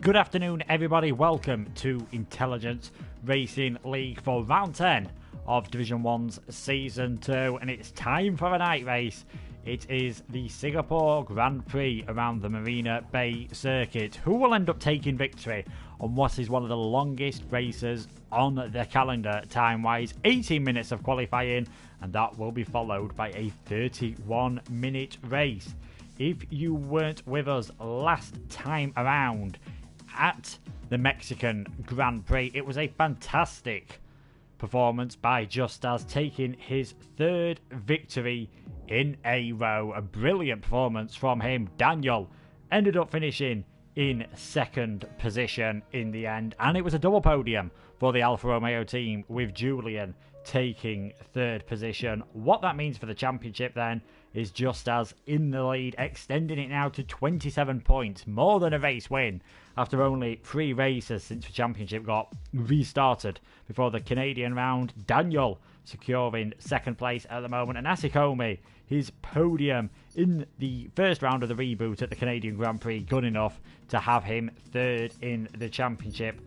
Good afternoon, everybody. Welcome to Intelligence Racing League for round 10 of Division 1's Season 2, and it's time for a night race. It is the Singapore Grand Prix around the Marina Bay circuit. Who will end up taking victory on what is one of the longest races on the calendar time-wise? 18 minutes of qualifying, and that will be followed by a 31-minute race. If you weren't with us last time around at the Mexican Grand Prix, it was a fantastic performance by Justas, taking his third victory in a row. A brilliant performance from him. Daniel ended up finishing in second position in the end, and it was a double podium for the Alfa Romeo team, with Julian taking third position. What that means for the championship then is Justas in the lead, extending it now to 27 points, more than a race win after only 3 races since the championship got restarted before the Canadian round. Daniel securing second place at the moment, and Asikomi, his podium in the first round of the reboot at the Canadian Grand Prix, good enough to have him third in the championship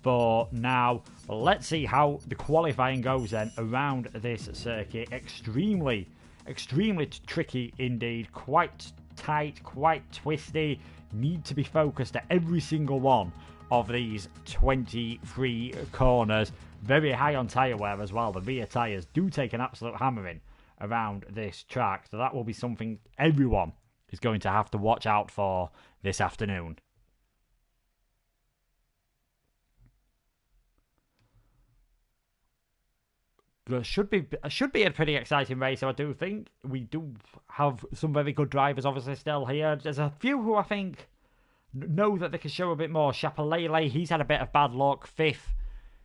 for now. Well, let's see how the qualifying goes then around this circuit. Extremely tricky indeed, quite tight, quite twisty. Need to be focused at every single one of these 23 corners. Very high on tyre wear as well. The rear tyres do take an absolute hammering around this track, so that will be something everyone is going to have to watch out for this afternoon. Should be a pretty exciting race, so I do think. We do have some very good drivers obviously still here. There's a few who I think know that they can show a bit more. Chapalele, he's had a bit of bad luck. 5th,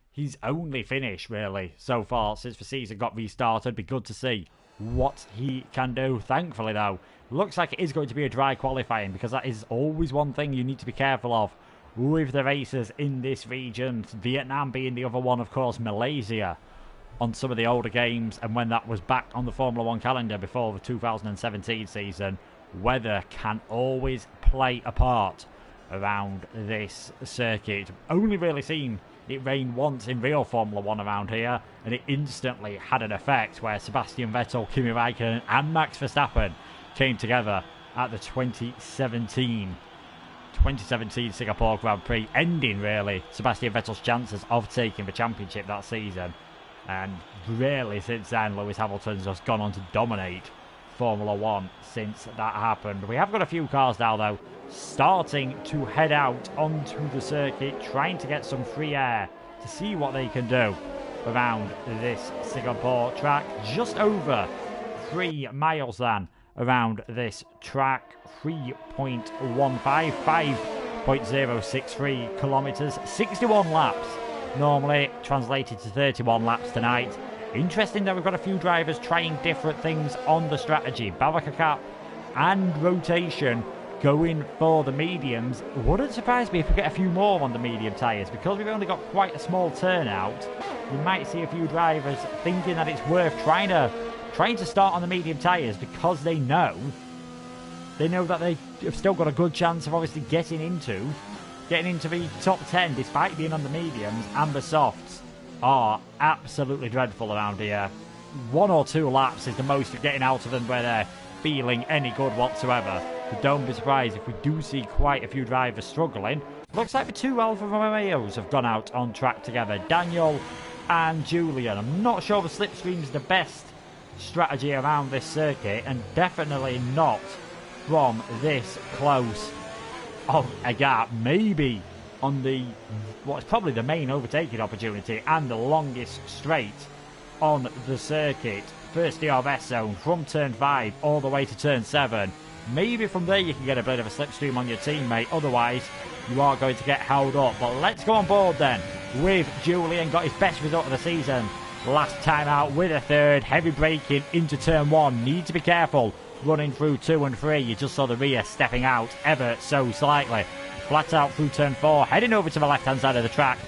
he's only finished really so far since the season got restarted. Be good to see what he can do. Thankfully though, looks like it is going to be a dry qualifying, because that is always one thing you need to be careful of with the races in this region. Vietnam being the other one, of course, Malaysia on some of the older games, and when that was back on the Formula 1 calendar before the 2017 season, weather can always play a part around this circuit. Only really seen it rain once in real Formula 1 around here, and it instantly had an effect where Sebastian Vettel, Kimi Räikkönen and Max Verstappen came together at the 2017 Singapore Grand Prix, ending really Sebastian Vettel's chances of taking the championship that season. And really since then, Lewis Hamilton's just gone on to dominate Formula 1 since that happened. We have got a few cars now though starting to head out onto the circuit, trying to get some free air to see what they can do around this Singapore track. Just over 3 miles then around this track, 3.15, 5.063 kilometres, 61 laps. Normally translated to 31 laps tonight. Interesting that we've got a few drivers trying different things on the strategy. Baraka Cap and rotation going for the mediums. Wouldn't surprise me if we get a few more on the medium tyres, because we've only got quite a small turnout. You might see a few drivers thinking that it's worth trying to start on the medium tyres, because they know that they have still got a good chance of obviously getting into the top 10 despite being on the mediums, and the softs are absolutely dreadful around here. 1 or 2 laps is the most of getting out of them where they're feeling any good whatsoever. So don't be surprised if we do see quite a few drivers struggling. Looks like the 2 Alfa Romeos have gone out on track together, Daniel and Julian. I'm not sure the slipstream's the best strategy around this circuit, and definitely not from this close of a gap. Maybe on what's probably the main overtaking opportunity and the longest straight on the circuit. First DRS zone from turn 5 all the way to turn 7. Maybe from there you can get a bit of a slipstream on your teammate, otherwise you are going to get held up. But let's go on board then with Julian. Got his best result of the season last time out with a third. Heavy braking into turn 1. Need to be careful running through 2 and 3. You just saw the rear stepping out ever so slightly. Flat out through turn 4, heading over to the left hand side of the track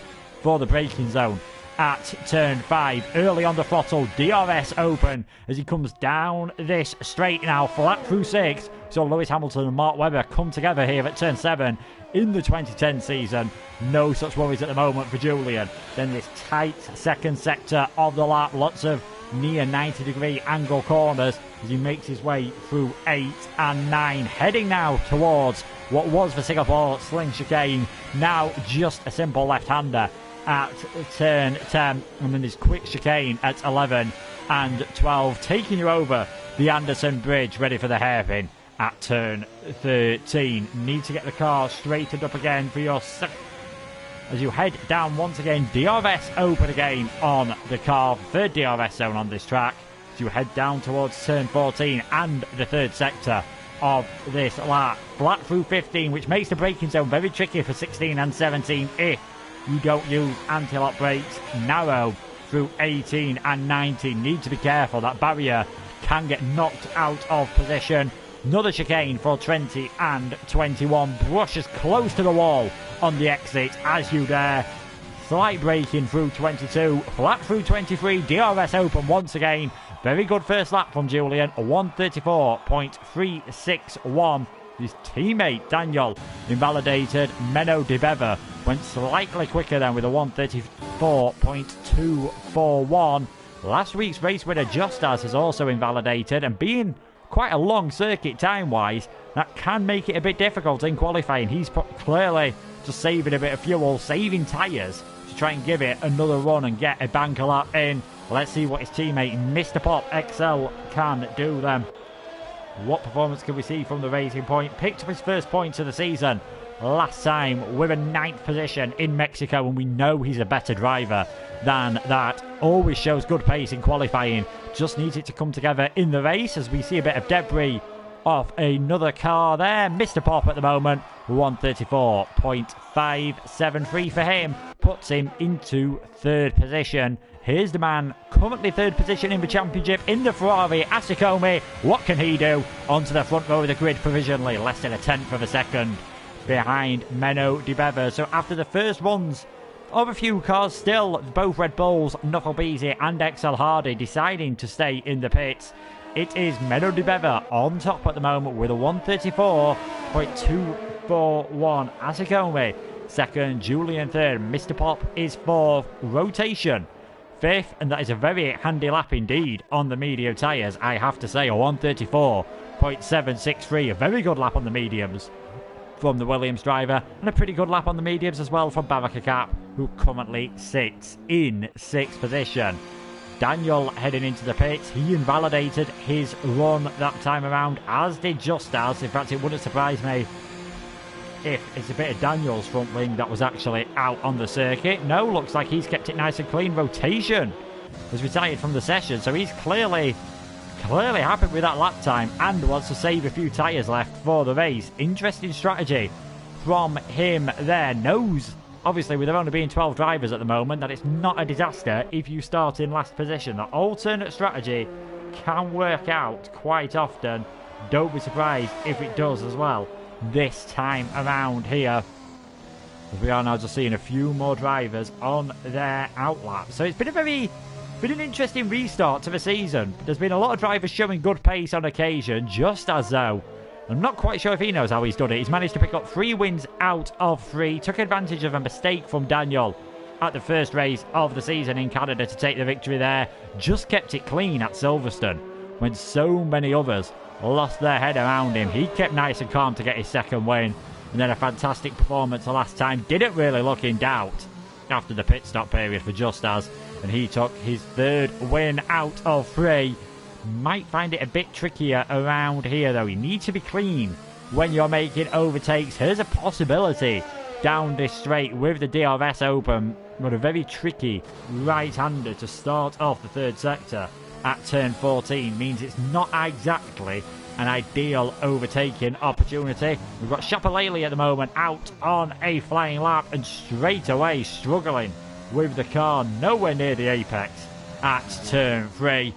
for the braking zone at turn 5. Early on the throttle, DRS open as he comes down this straight now, flat through 6. So Lewis Hamilton and Mark Webber come together here at turn 7 in the 2010 season. No such worries at the moment for Julian. Then this tight second sector of the lap, lots of near 90-degree angle corners as he makes his way through 8 and 9, heading now towards what was for Singapore sling chicane, now just a simple left-hander at turn 10, and then this quick chicane at 11 and 12, taking you over the Anderson Bridge, ready for the hairpin at turn 13. Need to get the car straightened up again for your as you head down once again. DRS open again on the car, third DRS zone on this track, as you head down towards turn 14 and the third sector of this lap. Flat through 15, which makes the braking zone very tricky for 16 and 17 if you don't use anti-lock brakes. Narrow through 18 and 19. Need to be careful, that barrier can get knocked out of position. Another chicane for 20 and 21. Brushes close to the wall on the exit as you dare. Slight braking through 22. Flat through 23. DRS open once again. Very good first lap from Julian. 134.361. His teammate Daniel invalidated. Menno de Bever went slightly quicker than with a 134.241. Last week's race winner Justas has also invalidated, and being quite a long circuit time-wise, that can make it a bit difficult in qualifying. He's clearly just saving a bit of fuel, saving tyres to try and give it another run and get a banker lap in. Let's see what his teammate Mr. Pop XL can do then. What performance can we see from the Racing Point? Picked up his first points of the season last time with a 9th position in Mexico, and we know he's a better driver than that. Always shows good pace in qualifying, just needs it to come together in the race, as we see a bit of debris off another car there. Mr. Pop at the moment, 134.573 for him, puts him into 3rd position. Here's the man currently 3rd position in the championship in the Ferrari, Asikomi. What can he do? Onto the front row of the grid provisionally, less than a 10th of a second behind Menno de Bever. So after the first runs of a few cars, still both Red Bulls, Knuckle Beasy and XL Hardy deciding to stay in the pits, it is Menno de Bever on top at the moment with a 134.241. Asikomi second, Julian third, Mr. Pop is 4th, rotation 5th, and that is a very handy lap indeed on the medium tyres, I have to say. A 134.763, a very good lap on the mediums from the Williams driver, and a pretty good lap on the mediums as well from Baraka Cap, who currently sits in 6th position. Daniel heading into the pits, he invalidated his run that time around, as did Justas. In fact, it wouldn't surprise me if it's a bit of Daniel's front wing that was actually out on the circuit. No, looks like he's kept it nice and clean. Rotation was retired from the session, so he's clearly happy with that lap time and wants to save a few tyres left for the race. Interesting strategy from him there. Knows, obviously, with there only being 12 drivers at the moment, that it's not a disaster if you start in last position. That alternate strategy can work out quite often. Don't be surprised if it does as well this time around here, as we are now just seeing a few more drivers on their outlap. So it's been an interesting restart to the season. There's been a lot of drivers showing good pace on occasion, just as though I'm not quite sure if he knows how he's done it. He's managed to pick up 3 wins out of 3, took advantage of a mistake from Daniel at the first race of the season in Canada to take the victory there. Just kept it clean at Silverstone when so many others lost their head around him. He kept nice and calm to get his second win, and then a fantastic performance the last time. Didn't really look in doubt after the pit stop period for Justas, and he took his 3rd win out of 3. Might find it a bit trickier around here though. You need to be clean when you're making overtakes. Here's a possibility down this straight with the DRS open, but a very tricky right-hander to start off the 3rd sector at turn 14 means it's not exactly an ideal overtaking opportunity. We've got Shapalele at the moment out on a flying lap and straight away struggling with the car nowhere near the apex at turn 3.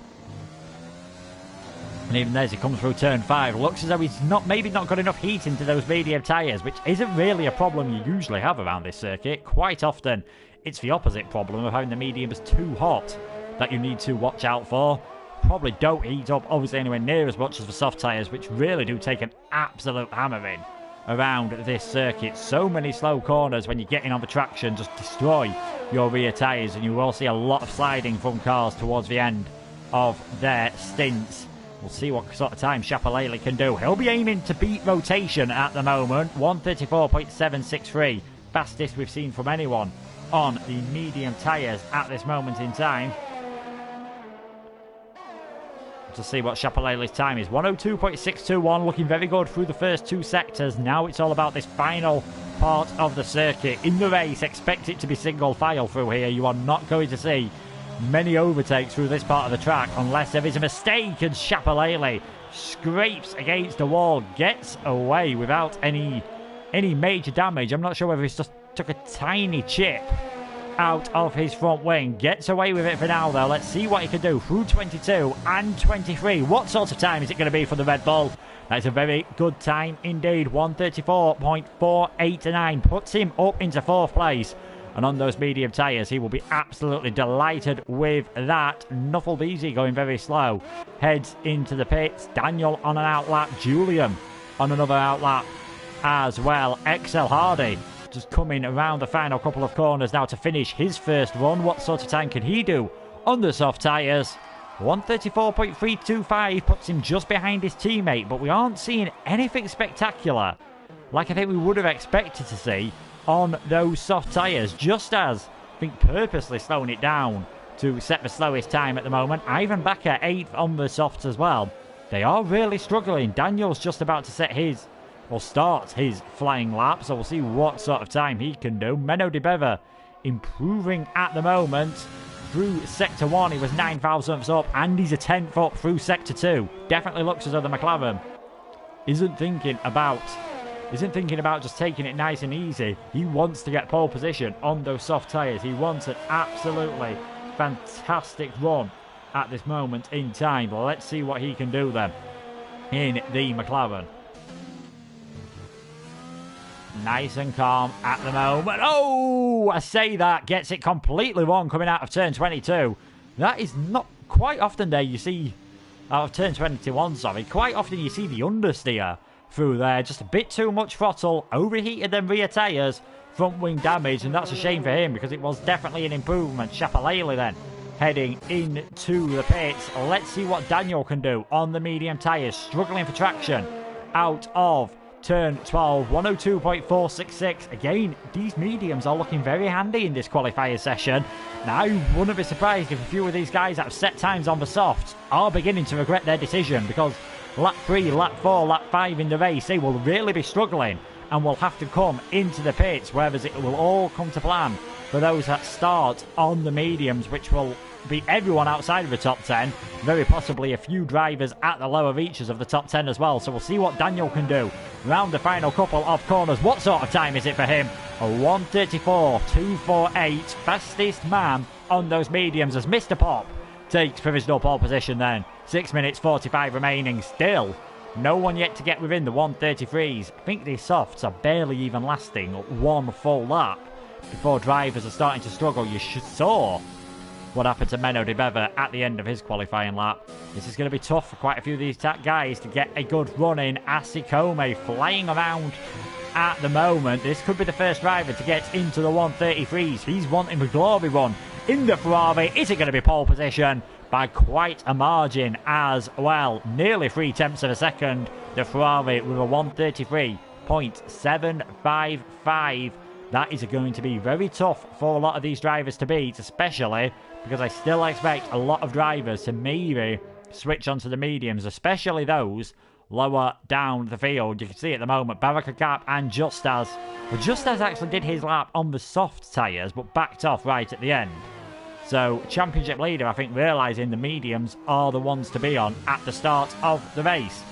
And even as he comes through turn 5, looks as though he's maybe not got enough heat into those medium tyres, which isn't really a problem you usually have around this circuit. Quite often it's the opposite problem of having the mediums too hot that you need to watch out for. probably don't heat up obviously anywhere near as much as the soft tyres, which really do take an absolute hammering around this circuit. So many slow corners when you're getting on the traction just destroy your rear tyres, and you will see a lot of sliding from cars towards the end of their stints. We'll see what sort of time Chapelele can do. He'll be aiming to beat rotation at the moment. 1:34.763, fastest we've seen from anyone on the medium tyres at this moment in time. To see what Chapelele's time is. 1:02.621, looking very good through the first two sectors. Now it's all about this final part of the circuit. In the race, expect it to be single file through here. You are not going to see many overtakes through this part of the track unless there is a mistake, and Chapelele scrapes against the wall, gets away without any major damage. I'm not sure whether he's just took a tiny chip out of his front wing. Gets away with it for now though. Let's see what he can do through 22 and 23. What sort of time is it going to be for the Red Bull? That's a very good time indeed. 1:34.489 puts him up into 4th place. And on those medium tyres, he will be absolutely delighted with that. Nufflebeezy going very slow. Heads into the pits. Daniel on an outlap. Julian on another outlap as well. XL Hardy just coming around the final couple of corners now to finish his first run. What sort of time can he do on the soft tyres? 1:34.325 puts him just behind his teammate, but we aren't seeing anything spectacular like I think we would have expected to see on those soft tyres. Just as, I think, purposely slowing it down to set the slowest time at the moment. Ivan Bakker 8th on the softs as well. They are really struggling. Daniel's just about to set his, or start his flying lap, so we'll see what sort of time he can do. Menno de Bever improving at the moment. Through Sector 1, he was 9 thousandths up, and he's a 10th up through Sector 2. Definitely looks as though the McLaren isn't thinking about just taking it nice and easy. He wants to get pole position on those soft tyres. He wants an absolutely fantastic run at this moment in time. Let's see what he can do then in the McLaren. Nice and calm at the moment. Oh, I say that. Gets it completely wrong coming out of turn 22. That is not quite often there you see, out of turn 21, sorry. Quite often you see the understeer through there. Just a bit too much throttle. Overheated them rear tyres. Front wing damage. And that's a shame for him because it was definitely an improvement. Chapelele then heading into the pits. Let's see what Daniel can do on the medium tyres. Struggling for traction out of turn 12, 1:02.466. Again, these mediums are looking very handy in this qualifier session. Now, I wouldn't be surprised if a few of these guys that have set times on the softs are beginning to regret their decision, because lap 3, lap 4, lap 5 in the race, they will really be struggling and will have to come into the pits, whereas it will all come to plan for those that start on the mediums, which will be everyone outside of the top 10, very possibly a few drivers at the lower reaches of the top 10 as well. So we'll see what Daniel can do round the final couple of corners. What sort of time is it for him? A 1:34.248, fastest man on those mediums as Mr. Pop takes provisional pole position then. 6 minutes 45 remaining. Still no one yet to get within the 1:33s. I think these softs are barely even lasting one full lap before drivers are starting to struggle. You saw what happened to Menno de Bever at the end of his qualifying lap. This is going to be tough for quite a few of these guys to get a good run in. Asikome flying around at the moment. This could be the first driver to get into the 1:33s. He's wanting the glory run in the Ferrari. Is it going to be pole position? By quite a margin as well. Nearly 3/10 of a second. The Ferrari with a 1:33.755. That is going to be very tough for a lot of these drivers to beat, especially because I still expect a lot of drivers to maybe switch onto the mediums, especially those lower down the field. You can see at the moment, Barakagap and Justaz. Well, Justaz actually did his lap on the soft tyres, but backed off right at the end. So, championship leader, I think, realising the mediums are the ones to be on at the start of the race.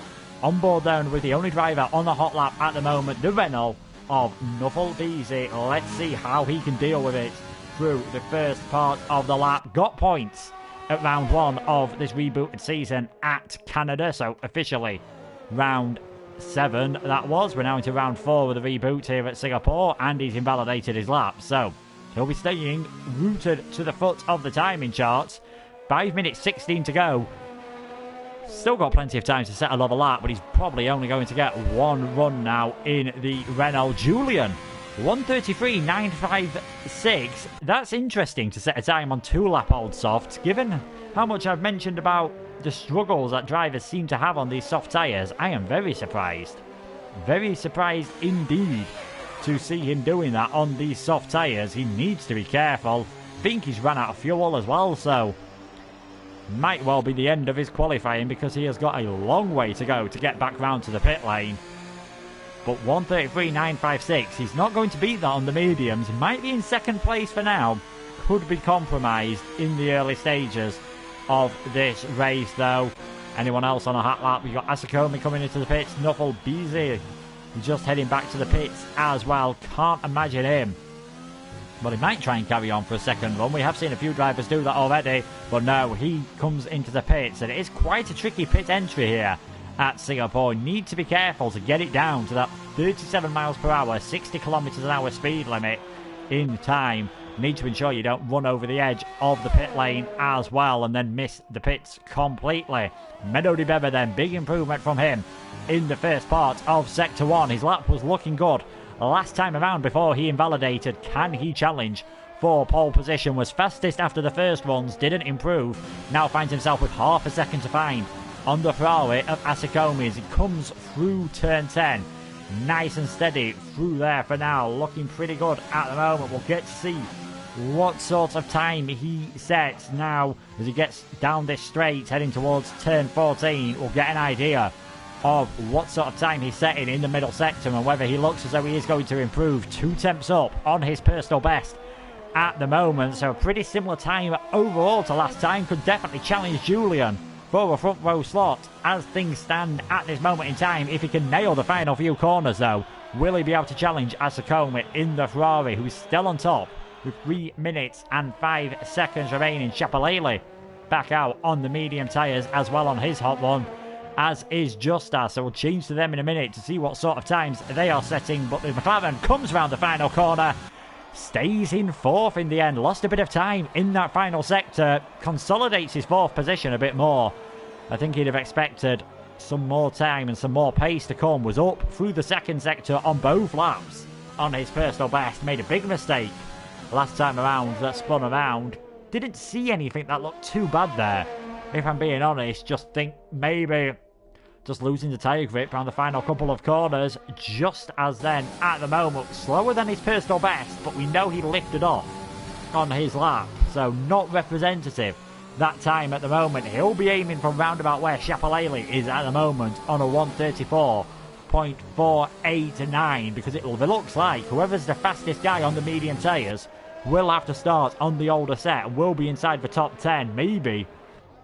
On board down with the only driver on the hot lap at the moment, the Renault of Nufflebeezy. Let's see how he can deal with it through the first part of the lap. Got points at round 1 of this rebooted season at Canada, so officially round 7 that was. We're now into round 4 with the reboot here at Singapore, and he's invalidated his lap, so he'll be staying rooted to the foot of the timing charts. 5 minutes 16 to go Still got plenty of time to set another lap, but he's probably only going to get one run now in the Renault. Julian, 1:33.956. That's interesting to set a time on 2-lap old softs, given how much I've mentioned about the struggles that drivers seem to have on these soft tyres. I am very surprised. Very surprised indeed to see him doing that on these soft tyres. He needs to be careful. I think he's run out of fuel as well, so might well be the end of his qualifying, because he has got a long way to go to get back round to the pit lane. But 1:33.956, he's not going to beat that on the mediums. He might be in second place for now. Could be compromised in the early stages of this race though. Anyone else on a hot lap? We've got Asakome coming into the pits. Nuffle Beasy just heading back to the pits as well. Can't imagine him. But he might try and carry on for a second run. We have seen a few drivers do that already. But no, he comes into the pits. And it is quite a tricky pit entry here at Singapore. Need to be careful to get it down to that 37 miles per hour, 60 kilometers an hour speed limit in time. Need to ensure you don't run over the edge of the pit lane as well and then miss the pits completely. Meadow de Beba then, big improvement from him in the first part of Sector 1. His lap was looking good last time around before he invalidated. Can he challenge for pole position? Was fastest after the first runs, didn't improve. Now finds himself with half a second to find on the Ferrari of Asakome as he comes through turn 10. Nice and steady through there for now. Looking pretty good at the moment. We'll get to see what sort of time he sets now as he gets down this straight heading towards turn 14. We'll get an idea of what sort of time he's setting in the middle sector and whether he looks as though he is going to improve 2 tenths up on his personal best at the moment. So a pretty similar time overall to last time. Could definitely challenge Julian for a front row slot as things stand at this moment in time. If he can nail the final few corners though, will he be able to challenge Asakome in the Ferrari, who's still on top with 3 minutes and 5 seconds remaining? Chapalele back out on the medium tyres as well on his hot one, as is Justa. So we'll change to them in a minute to see what sort of times they are setting. But the McLaren comes round the final corner, stays in 4th in the end. Lost a bit of time in that final sector, consolidates his 4th position a bit more. I think he'd have expected some more time and some more pace to come. Was up through the second sector on both laps on his personal best. Made a big mistake last time around that spun around. Didn't see anything that looked too bad there, if I'm being honest. Just think maybe just losing the tyre grip around the final couple of corners. Just as then, at the moment, slower than his personal best, but we know he lifted off on his lap, so not representative that time at the moment. He'll be aiming from roundabout where Chapalele is at the moment on a 1:34.489, because it looks like whoever's the fastest guy on the medium tyres will have to start on the older set and will be inside the top 10, maybe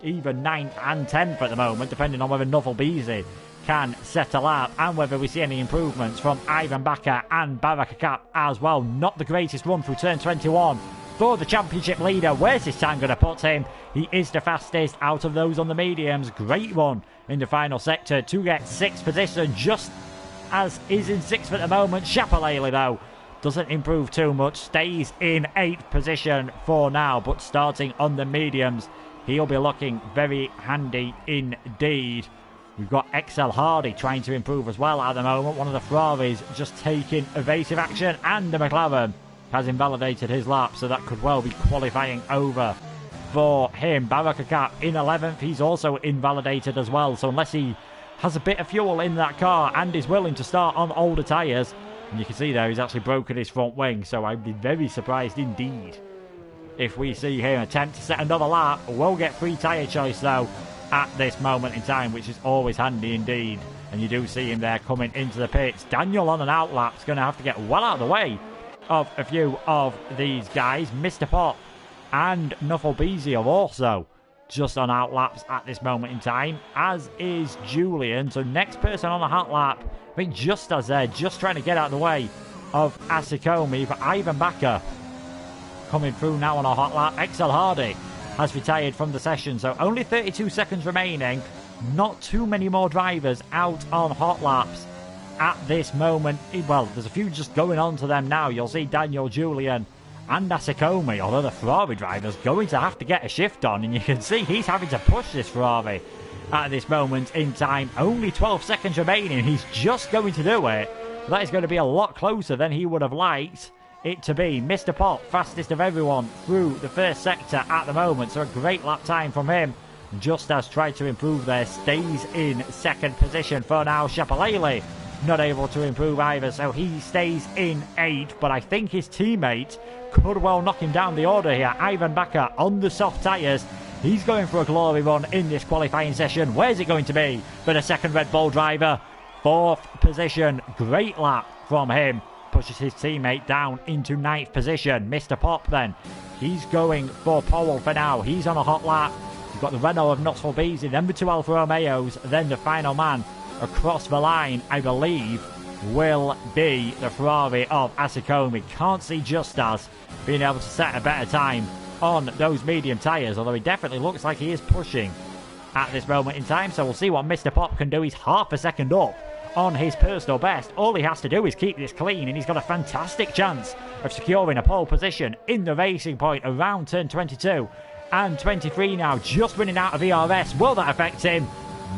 even 9th and 10th at the moment, depending on whether Nuffle Beasy can set a lap and whether we see any improvements from Ivan Bakker and Barakakap as well. Not the greatest run through turn 21 for the championship leader. Where's his time going to put him? He is the fastest out of those on the mediums. Great run in the final sector to get 6th position, just as is in 6th at the moment. Chapalele though doesn't improve too much, stays in 8th position for now, but starting on the mediums, he'll be looking very handy indeed. We've got XL Hardy trying to improve as well at the moment. One of the Ferraris just taking evasive action, and the McLaren has invalidated his lap, so that could well be qualifying over for him. Barakakap in 11th, he's also invalidated as well, so unless he has a bit of fuel in that car and is willing to start on older tyres, and you can see there he's actually broken his front wing, so I'd be very surprised indeed if we see him attempt to set another lap. We'll get free tyre choice though at this moment in time, which is always handy indeed. And you do see him there coming into the pits. Daniel on an outlap is going to have to get well out of the way of a few of these guys. Mr. Pop and Nuffle Beasy are also just on outlaps at this moment in time, as is Julian. So next person on the hot lap, I think just as they're just trying to get out of the way of Asakome, for Ivan Bakker coming through now on a hot lap. XL Hardy has retired from the session, so only 32 seconds remaining. Not too many more drivers out on hot laps at this moment. Well, there's a few just going on to them now. You'll see Daniel, Julian and Asikomi, although the Ferrari driver's going to have to get a shift on, and you can see he's having to push this Ferrari at this moment in time. Only 12 seconds remaining. He's just going to do it. That is going to be a lot closer than he would have liked it to be. Mr. Pop, fastest of everyone through the first sector at the moment, so a great lap time from him. Just as tried to improve there, stays in second position for now. Shapalele not able to improve either, so he stays in 8th, but I think his teammate could well knock him down the order here. Ivan Bakker on the soft tyres. He's going for a glory run in this qualifying session. Where's it going to be for the second Red Bull driver? 4th position. Great lap from him. Pushes his teammate down into 9th position. Mr. Pop then. He's going for pole for now. He's on a hot lap. You've got the Renault of Knoxville-Beasley, then the 2 Alfa Romeos, then the final man across the line, I believe, will be the Ferrari of Asikomi. Can't see Justas being able to set a better time on those medium tyres, although he definitely looks like he is pushing at this moment in time. So we'll see what Mr. Pop can do. He's half a second up on his personal best. All he has to do is keep this clean, and he's got a fantastic chance of securing a pole position in the Racing Point around turn 22 and 23 now, just running out of ERS. Will that affect him?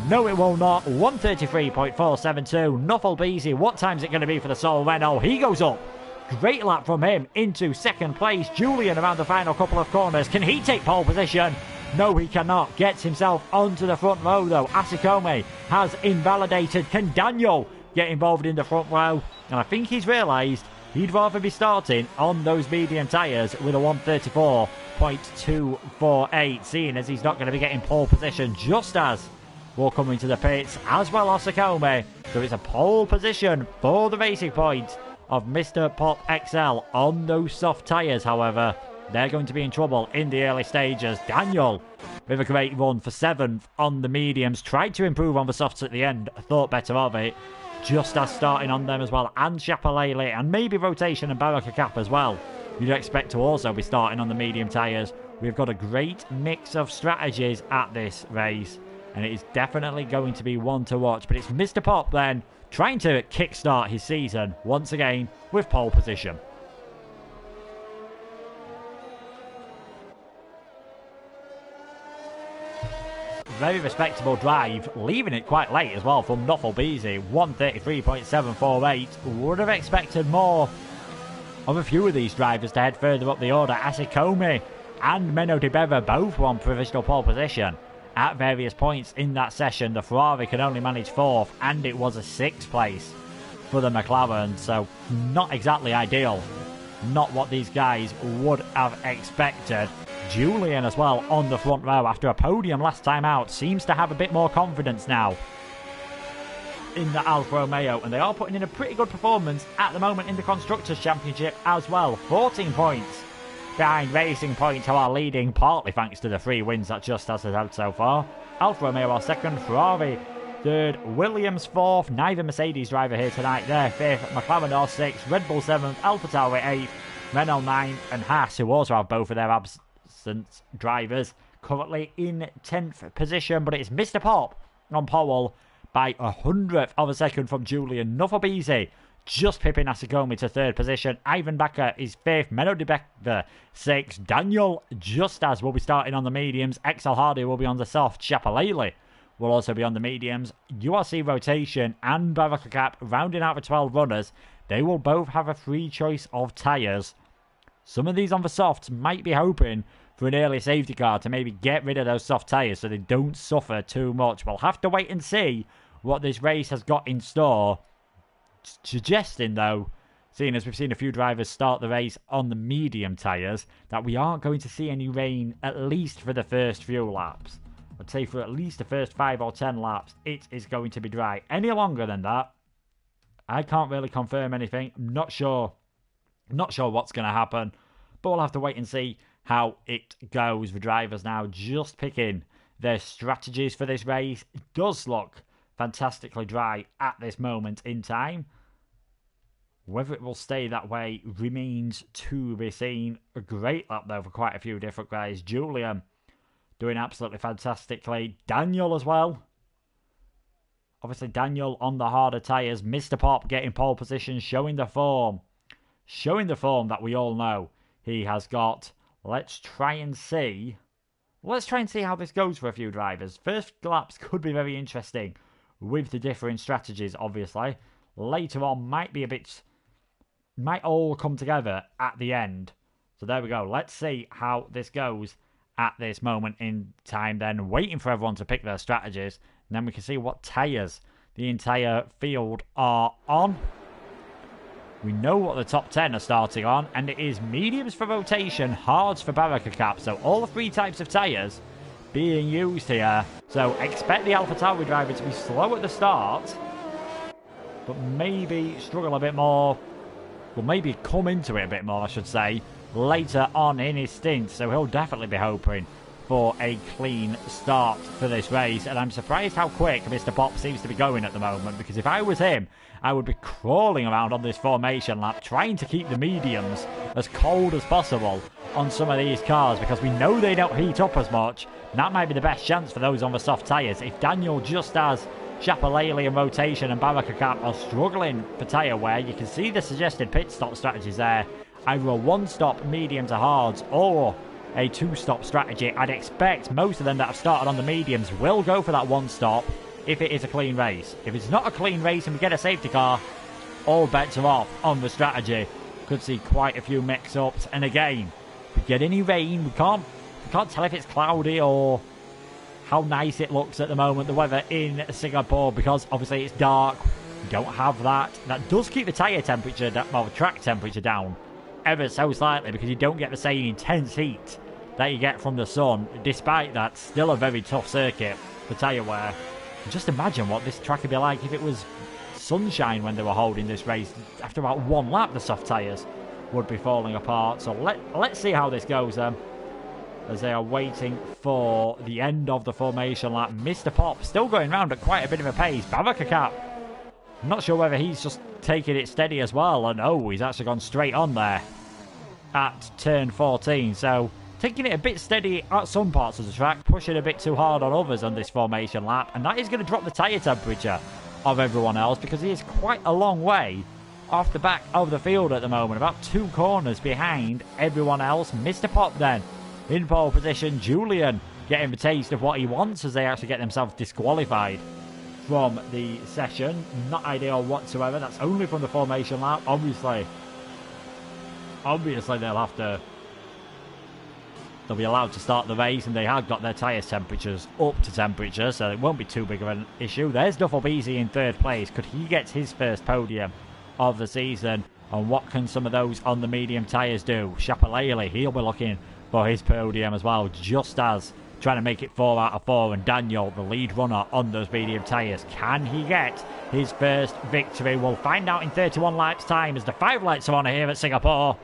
No, it will not. 133.472. Nuffle Beasy. What time is it going to be for the Sol Renault? He goes up. Great lap from him into second place. Julian around the final couple of corners. Can he take pole position? No, he cannot. Gets himself onto the front row, though. Asikomi has invalidated. Can Daniel get involved in the front row? And I think he's realised he'd rather be starting on those medium tyres with a 134.248, seeing as he's not going to be getting pole position just as we're coming to the pits as well as Asikomi. So it's a pole position for the Racing Point of Mr. Pop XL on those soft tyres. However, they're going to be in trouble in the early stages. Daniel with a great run for 7th on the mediums. Tried to improve on the softs at the end. Thought better of it. Just as starting on them as well. And Shapalele and maybe Rotation and Baraka Cap as well. You'd expect to also be starting on the medium tyres. We've got a great mix of strategies at this race, and it is definitely going to be one to watch. But it's Mr. Pop then trying to kickstart his season once again with pole position. Very respectable drive, leaving it quite late as well from Nuffle Beasy. 133.748. Would have expected more of a few of these drivers to head further up the order. Asikomi and Menno de Beva both won provisional pole position at various points in that session. The Ferrari could only manage 4th, and it was a 6th place for the McLaren, so not exactly ideal. Not what these guys would have expected. Julian as well on the front row after a podium last time out. Seems to have a bit more confidence now in the Alfa Romeo, and they are putting in a pretty good performance at the moment in the Constructors' Championship as well. 14 points behind Racing Point, who are leading, partly thanks to the 3 wins that Justas has had so far. Alfa Romeo are 2nd, Ferrari 3rd, Williams 4th, neither Mercedes driver here tonight, they're 5th, McLaren are 6th, Red Bull 7th, Alfa Tauri 8th, Renault 9th, and Haas, who also have both of their absent drivers, currently in 10th position. But it's Mr. Pop on pole by 100th of a second from Julian. Nuffle just pipping Asikomi to 3rd position. Ivan Bakker is 5th. Menno de Beva 6th. Daniel Justas will be starting on the mediums. XL Hardy will be on the soft. Shapalele will also be on the mediums. URC Rotation and Baraka Cap rounding out the 12 runners. They will both have a free choice of tyres. Some of these on the softs might be hoping for an early safety car to maybe get rid of those soft tyres so they don't suffer too much. We'll have to wait and see what this race has got in store. Suggesting, though, seeing as we've seen a few drivers start the race on the medium tyres, that we aren't going to see any rain at least for the first few laps. I'd say for at least the first 5 or 10 laps, it is going to be dry. Any longer than that, I can't really confirm anything. I'm not sure what's going to happen, but we'll have to wait and see how it goes. The drivers now just picking their strategies for this race. It does look fantastically dry at this moment in time. Whether it will stay that way remains to be seen. A great lap though for quite a few different guys. Julian doing absolutely fantastically. Daniel as well. Obviously Daniel on the harder tyres. Mr. Pop getting pole position, showing the form that we all know he has got. Let's try and see how this goes for a few drivers. First laps could be very interesting with the differing strategies, obviously. Later on might all come together at the end. So there we go. Let's see how this goes at this moment in time then. Waiting for everyone to pick their strategies. And then we can see what tyres the entire field are on. We know what the top 10 are starting on. And it is mediums for rotation, hards for barrier cap. So all the 3 types of tyres being used here. So expect the AlphaTauri driver to be slow at the start, but maybe struggle a bit more. Well, maybe come into it a bit more, I should say, later on in his stint. So he'll definitely be hoping for a clean start for this race. And I'm surprised how quick Mr. Pop seems to be going at the moment, because if I was him, I would be crawling around on this formation lap, trying to keep the mediums as cold as possible on some of these cars, because we know they don't heat up as much. And that might be the best chance for those on the soft tyres. If Daniel, just as Chapelele and Rotation and Barakakap are struggling for tyre wear, you can see the suggested pit stop strategies there. Either a one-stop medium to hards or a two-stop strategy. I'd expect most of them that have started on the mediums will go for that one-stop if it is a clean race. If it's not a clean race and we get a safety car, all bets are off on the strategy. Could see quite a few mix-ups. And again, if we get any rain, we can't tell if it's cloudy or how nice it looks at the moment, the weather in Singapore, because obviously it's dark. We don't have that. That does keep the tyre temperature, well, the track temperature down ever so slightly, because you don't get the same intense heat that you get from the sun. Despite that, still a very tough circuit for tyre wear. Just imagine what this track would be like if it was sunshine when they were holding this race. After about one lap, the soft tyres would be falling apart. So let's see how this goes then, as they are waiting for the end of the formation lap. Mr. Pop still going round at quite a bit of a pace. Barakakap, I'm not sure whether he's just taking it steady as well. And oh, he's actually gone straight on there at turn 14. So taking it a bit steady at some parts of the track, pushing a bit too hard on others on this formation lap. And that is going to drop the tyre temperature of everyone else, because he is quite a long way off the back of the field at the moment. About 2 corners behind everyone else. Mr. Pop then in pole position. Julian getting the taste of what he wants as they actually get themselves disqualified from the session. Not ideal whatsoever. That's only from the formation lap. Obviously they'll be allowed to start the race, and they have got their tyre temperatures up to temperature, so it won't be too big of an issue. There's Duffel Beasy in 3rd place. Could he get his first podium of the season? And what can some of those on the medium tyres do? Chapelele, he'll be looking for his podium as well, just as trying to make it 4 out of 4. And Daniel, the lead runner on those medium tyres, can he get his first victory? We'll find out in 31 laps time, as the 5 lights are on here at Singapore.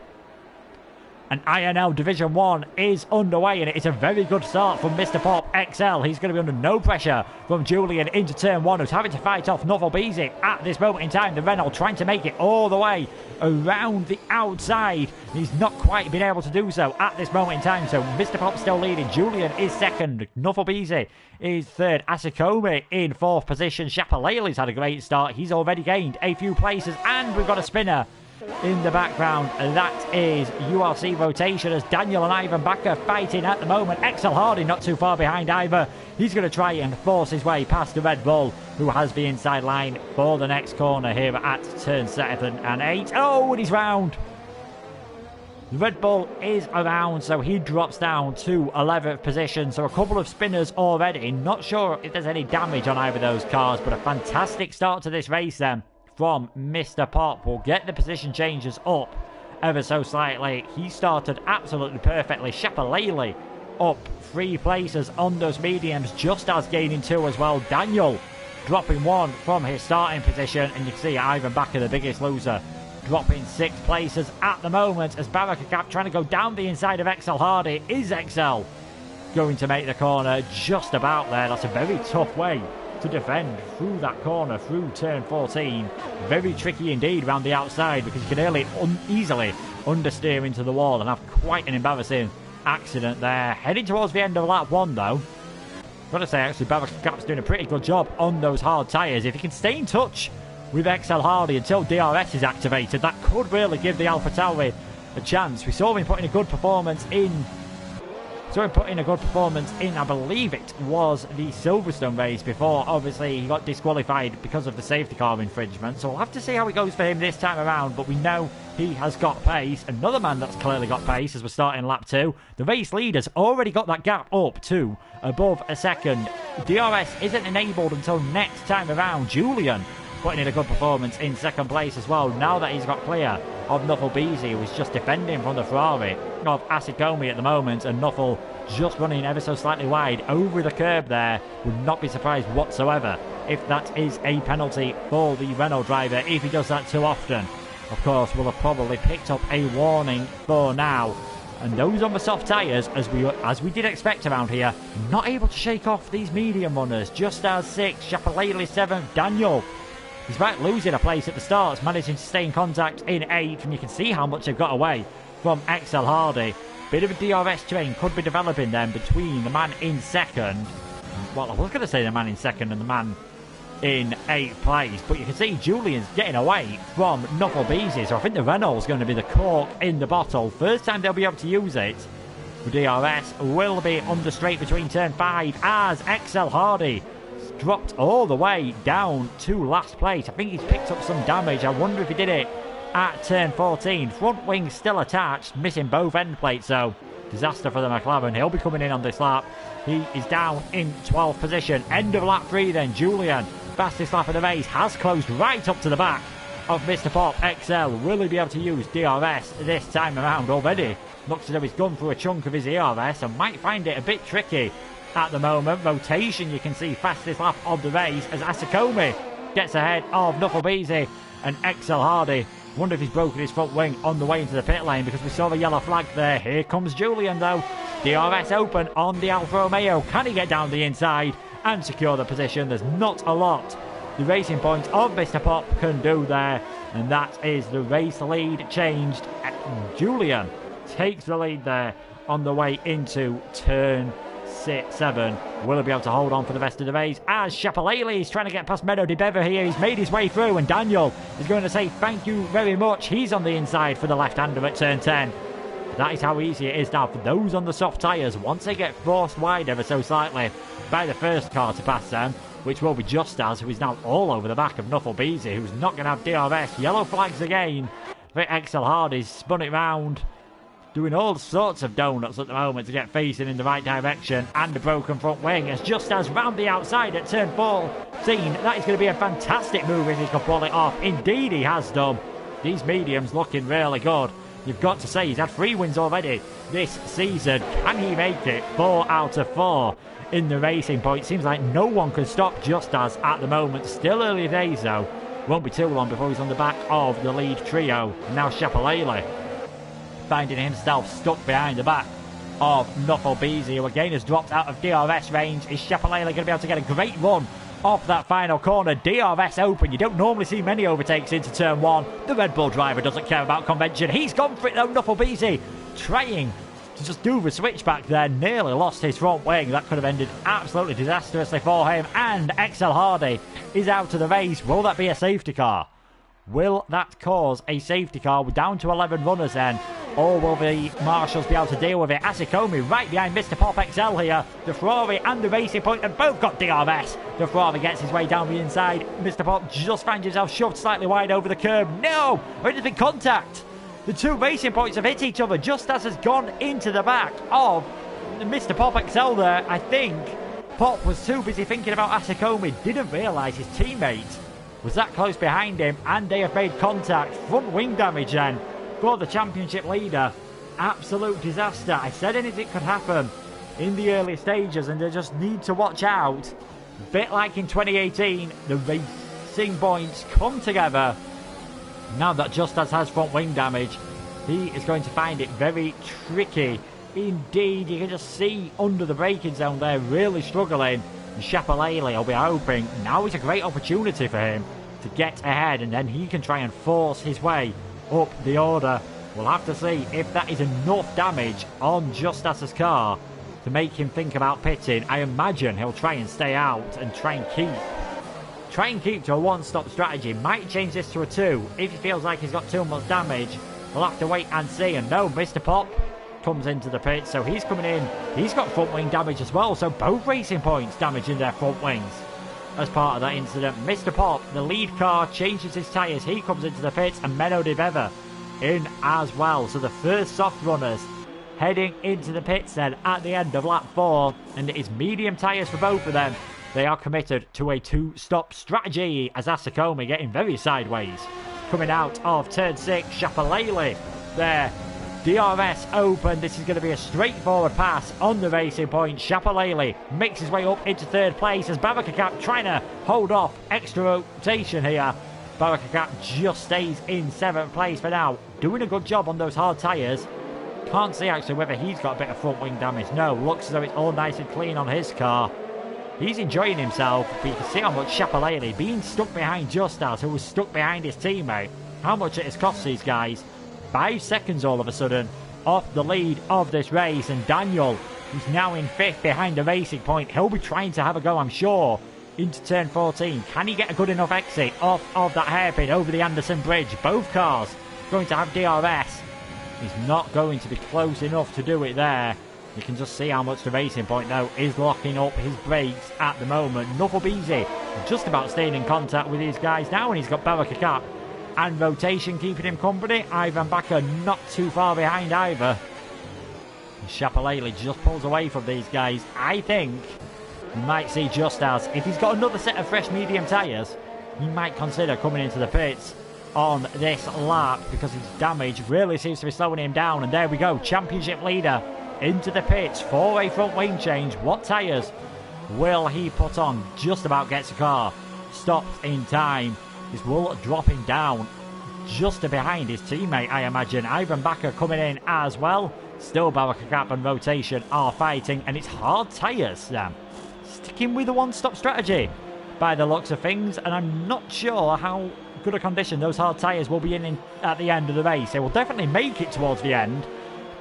And INL Division 1 is underway, and it is a very good start from Mr. Pop XL. He's going to be under no pressure from Julian into turn 1, who's having to fight off Nuffle Beasy at this moment in time. The Renault trying to make it all the way around the outside. He's not quite been able to do so at this moment in time, so Mr. Pop still leading. Julian is 2nd. Nuffle Beasy is 3rd. Asikomi in 4th position. Chapelele's had a great start. He's already gained a few places, and we've got a spinner in the background. That is URC Rotation, as Daniel and Ivan Bakker fighting at the moment. XL Hardy not too far behind either. He's going to try and force his way past the Red Bull, who has the inside line for the next corner here at turn 7 and 8. Oh, and he's round. The Red Bull is around, so he drops down to 11th position. So a couple of spinners already. Not sure if there's any damage on either of those cars, but a fantastic start to this race then from Mr. Pop. Will get the position changes up ever so slightly. He started absolutely perfectly. Chapelele up 3 places on those mediums, just as gaining 2 as well. Daniel dropping 1 from his starting position, and you can see Ivan Bakker, the biggest loser, dropping 6 places at the moment, as Barakakap trying to go down the inside of XL Hardy. Is XL going to make the corner? Just about there. That's a very tough way to defend through that corner, through turn 14. Very tricky indeed around the outside, because you can easily understeer into the wall and have quite an embarrassing accident there. Heading towards the end of lap 1 though. Got to say, actually, Barakakap's doing a pretty good job on those hard tyres. If he can stay in touch with XL Hardy until DRS is activated, that could really give the AlphaTauri a chance. We saw him put in a good performance in... I believe it was the Silverstone race before. Obviously, he got disqualified because of the safety car infringement. So we'll have to see how it goes for him this time around. But we know he has got pace. Another man that's clearly got pace as we're starting lap 2. The race leader's already got that gap up to above a second. DRS isn't enabled until next time around. Julian putting in a good performance in second place as well. Now that he's got clear of Nuffle Beasy, who is just defending from the Ferrari of Asikomi at the moment, and Nuffle just running ever so slightly wide over the curb there. Would not be surprised whatsoever if that is a penalty for the Renault driver if he does that too often. Of course, we'll have probably picked up a warning for now. And those on the soft tyres, as we did expect around here, not able to shake off these medium runners. Just as 6, Chapelele 7th, Daniel. Despite losing a place at the start, managing to stay in contact in 8th, and you can see how much they've got away from XL Hardy. Bit of a DRS train could be developing then between the man in 2nd. Well, I was going to say the man in 2nd and the man in 8th place, but you can see Julian's getting away from Nuffle Beasy, so I think the Renault's going to be the cork in the bottle. First time they'll be able to use it. The DRS will be under straight between turn 5 as XL Hardy dropped all the way down to last place. I think he's picked up some damage. I wonder if he did it at turn 14. Front wing still attached, missing both end plates, so disaster for the McLaren. He'll be coming in on this lap. He is down in 12th position. End of lap 3 then. Julian, fastest lap of the race, has closed right up to the back of Mr. Pop XL. Will he be able to use DRS this time around already? Looks as though he's gone through a chunk of his ERS and might find it a bit tricky at the moment. Rotation, you can see fastest lap of the race as Asikomi gets ahead of Nuffle Beasy and XL Hardy. Wonder if he's broken his front wing on the way into the pit lane because we saw the yellow flag there. Here comes Julian though. DRS open on the Alfa Romeo. Can he get down the inside and secure the position? There's not a lot the Racing Point of Mr. Pop can do there, and that is the race lead changed. Julian takes the lead there on the way into turn 7. Will he be able to hold on for the rest of the race as Chapelele is trying to get past Meadow de Bever here. He's made his way through and Daniel is going to say thank you very much. He's on the inside for the left-hander at turn 10. That is how easy it is now for those on the soft tyres. Once they get forced wide ever so slightly by the first car to pass them, which will be Just As, who is now all over the back of Nuffle Beasy, who's not going to have DRS. Yellow flags again for XL Hardy's spun it round, doing all sorts of donuts at the moment to get facing in the right direction, and a broken front wing as Just As round the outside at turn 14. That is going to be a fantastic move if he can pull it off. Indeed he has done. These mediums looking really good. You've got to say he's had 3 wins already this season. Can he make it 4 out of 4 in the Racing Point? Seems like no one can stop Just As at the moment. Still early days though. Won't be too long before he's on the back of the lead trio. Now Chapelele finding himself stuck behind the back of Nuffle Beasy, who again has dropped out of DRS range. Is Chapelele going to be able to get a great run off that final corner? DRS open. You don't normally see many overtakes into turn 1. The Red Bull driver doesn't care about convention. He's gone for it though. Nuffle Beasy trying to just do the switchback there. Nearly lost his front wing. That could have ended absolutely disastrously for him. And XL Hardy is out of the race. Will that be a safety car? Will that cause a safety car? We're down to 11 runners then. Or will the marshals be able to deal with it? Asikomi right behind Mr. Pop XL here. The Ferrari and the Racing Point have both got DRS. The Ferrari gets his way down the inside. Mr. Pop just finds himself shoved slightly wide over the curb. No! There's been contact. The 2 Racing Points have hit each other. Just as has gone into the back of Mr. Pop XL there. I think Pop was too busy thinking about Asikomi. Didn't realise his teammate was that close behind him, and they have made contact. Front wing damage then for the championship leader. Absolute disaster. I said anything could happen in the early stages, and they just need to watch out. Bit like in 2018, the Racing Points come together. Now that Just As has front wing damage, he is going to find it very tricky indeed. You can just see under the braking zone there, really struggling. Chapelele will be hoping now is a great opportunity for him to get ahead, and then he can try and force his way up the order. We'll have to see if that is enough damage on Just As's car to make him think about pitting. I imagine he'll try and stay out and try and keep to a one-stop strategy. Might change this to a 2 if he feels like he's got too much damage. We'll have to wait and see. And no, Mr. Pop comes into the pit, so he's coming in. He's got front wing damage as well, so both Racing Points damaging their front wings. As part of that incident, Mr. Pop, the lead car, changes his tyres. He comes into the pits, and Menno de Bever in as well. So the first soft runners heading into the pits then at the end of lap 4, and it is medium tyres for both of them. They are committed to a 2-stop strategy as Asakoma getting very sideways. Coming out of turn 6, Shapalele there. DRS open. This is going to be a straightforward pass on the Racing Point. Shapalele makes his way up into 3rd place as Barakakap trying to hold off extra rotation here. Barakakap just stays in 7th place for now. Doing a good job on those hard tyres. Can't see actually whether he's got a bit of front wing damage. No, looks as though it's all nice and clean on his car. He's enjoying himself, but you can see how much Shapalele being stuck behind Justas, who was stuck behind his teammate, how much it has cost these guys. 5 seconds all of a sudden off the lead of this race, and Daniel, who's now in 5th behind the Racing Point, he'll be trying to have a go, I'm sure, into turn 14. Can he get a good enough exit off of that hairpin over the Anderson Bridge? Both cars going to have DRS. He's not going to be close enough to do it there. You can just see how much the Racing Point, though, is locking up his brakes at the moment. Nufflebeezy just about staying in contact with these guys now, and he's got Barakakap and rotation keeping him company. Ivan Bakker not too far behind either. Shapalele just pulls away from these guys. I think you might see Justas, if he's got another set of fresh medium tyres, he might consider coming into the pits on this lap, because his damage really seems to be slowing him down. And there we go, championship leader into the pits for a front wing change. What tyres will he put on? Just about gets the car stopped in time. This will drop him down just behind his teammate, I imagine. Ivan Bakker coming in as well. Still Barakakap and rotation are fighting, and it's hard tyres then. Sticking with the one-stop strategy by the looks of things, and I'm not sure how good a condition those hard tyres will be in at the end of the race. They will definitely make it towards the end.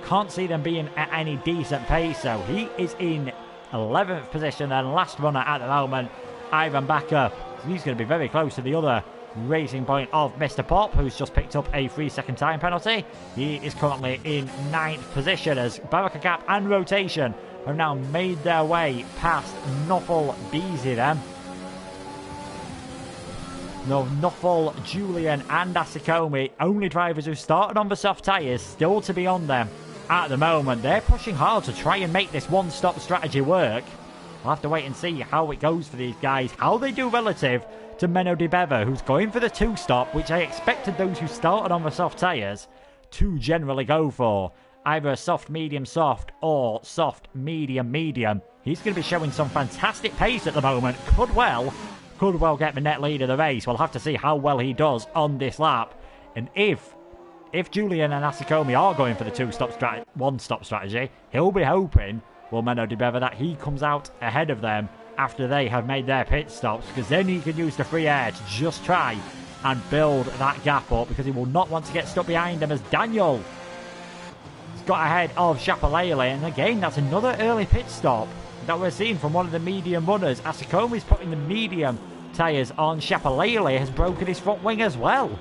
Can't see them being at any decent pace, so he is in 11th position and last runner at the moment. Ivan Bakker, he's going to be very close to the other Racing Point of Mr. Pop, who's just picked up a 3-second time penalty. He is currently in 9th position as Barakakap and rotation have now made their way past Nufflebeezy then. No, Nuffle, Julian and Asikomi, only drivers who started on the soft tyres, still to be on them at the moment. They're pushing hard to try and make this one-stop strategy work. We'll have to wait and see how it goes for these guys, how they do relative to Menno de Bever, who's going for the 2-stop, which I expected those who started on the soft tyres to generally go for. Either a soft, medium, soft, or soft, medium, medium. He's going to be showing some fantastic pace at the moment. Could well get the net lead of the race. We'll have to see how well he does on this lap. And if Julian and Asikomi are going for the one-stop strategy, he'll be hoping, well, Menno de Bever, that he comes out ahead of them after they have made their pit stops, because then he can use the free air to just try and build that gap up, because he will not want to get stuck behind them as Daniel has got ahead of Shapalele. And again, that's another early pit stop that we're seeing from one of the medium runners. Asikomi's putting the medium tyres on. Shapalele has broken his front wing as well.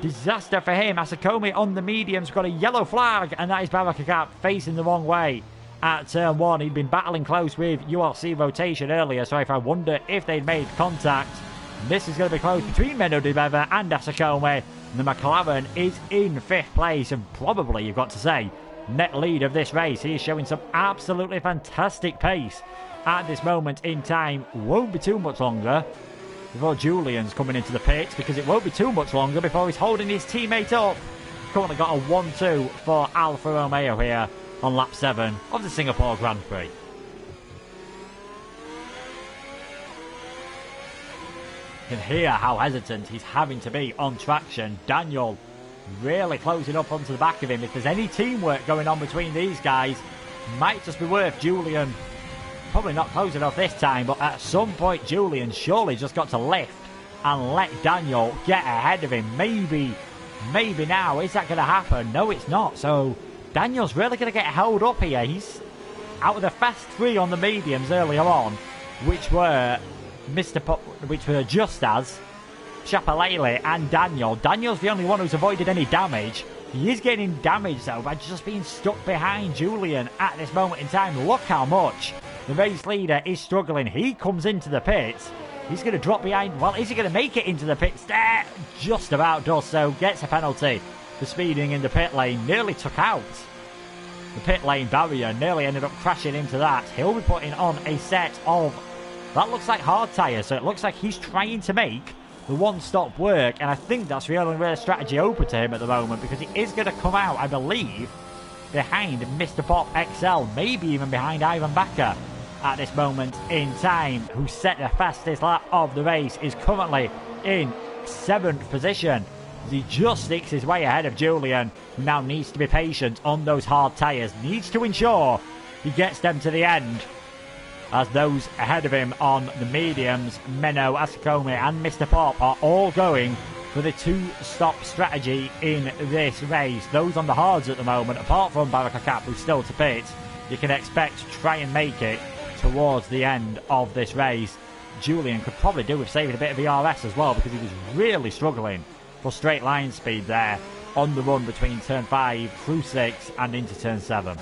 Disaster for him. Asikomi on the mediums got a yellow flag, and that is Barakakap facing the wrong way at turn 1. He'd been battling close with URC rotation earlier, so if I wonder if they'd made contact. This is going to be close between Menno de Bever and Asikomi. The McLaren is in 5th place, and probably, you've got to say, net lead of this race. He is showing some absolutely fantastic pace at this moment in time. Won't be too much longer before Julian's coming into the pits, because it won't be too much longer before he's holding his teammate up. Currently got a 1-2 for Alfa Romeo here on lap 7 of the Singapore Grand Prix. You can hear how hesitant he's having to be on traction. Daniel really closing up onto the back of him. If there's any teamwork going on between these guys, might just be worth Julian probably not close enough this time, but at some point Julian surely just got to lift and let Daniel get ahead of him. Maybe now. Is that going to happen? No, it's not. So Daniel's really going to get held up here. He's out of the fast 3 on the mediums earlier on, which were Justas Shapalele and Daniel. Daniel's the only one who's avoided any damage. He is getting damage though by just being stuck behind Julian at this moment in time. Look how much the race leader is struggling. He comes into the pits. He's going to drop behind. Well, is he going to make it into the pits? There, just about does so. Gets a penalty for speeding in the pit lane. Nearly took out the pit lane barrier. Nearly ended up crashing into that. He'll be putting on a set of, that looks like hard tyres. So it looks like he's trying to make the one-stop work. And I think that's the only real strategy open to him at the moment, because he is going to come out, I believe, behind Mr. Pop XL. Maybe even behind Ivan Bakker at this moment in time, who set the fastest lap of the race, is currently in 7th position. He just sticks his way ahead of Julian, who now needs to be patient on those hard tyres. Needs to ensure he gets them to the end, as those ahead of him on the mediums, Menno, Asakome and Mr. Pop, are all going for the two-stop strategy in this race. Those on the hards at the moment, apart from Barakakap, who's still to pit, you can expect to try and make it towards the end of this race. Julian could probably do with saving a bit of ERS as well, because he was really struggling for straight line speed there on the run between turn 5 through 6 and into turn 7.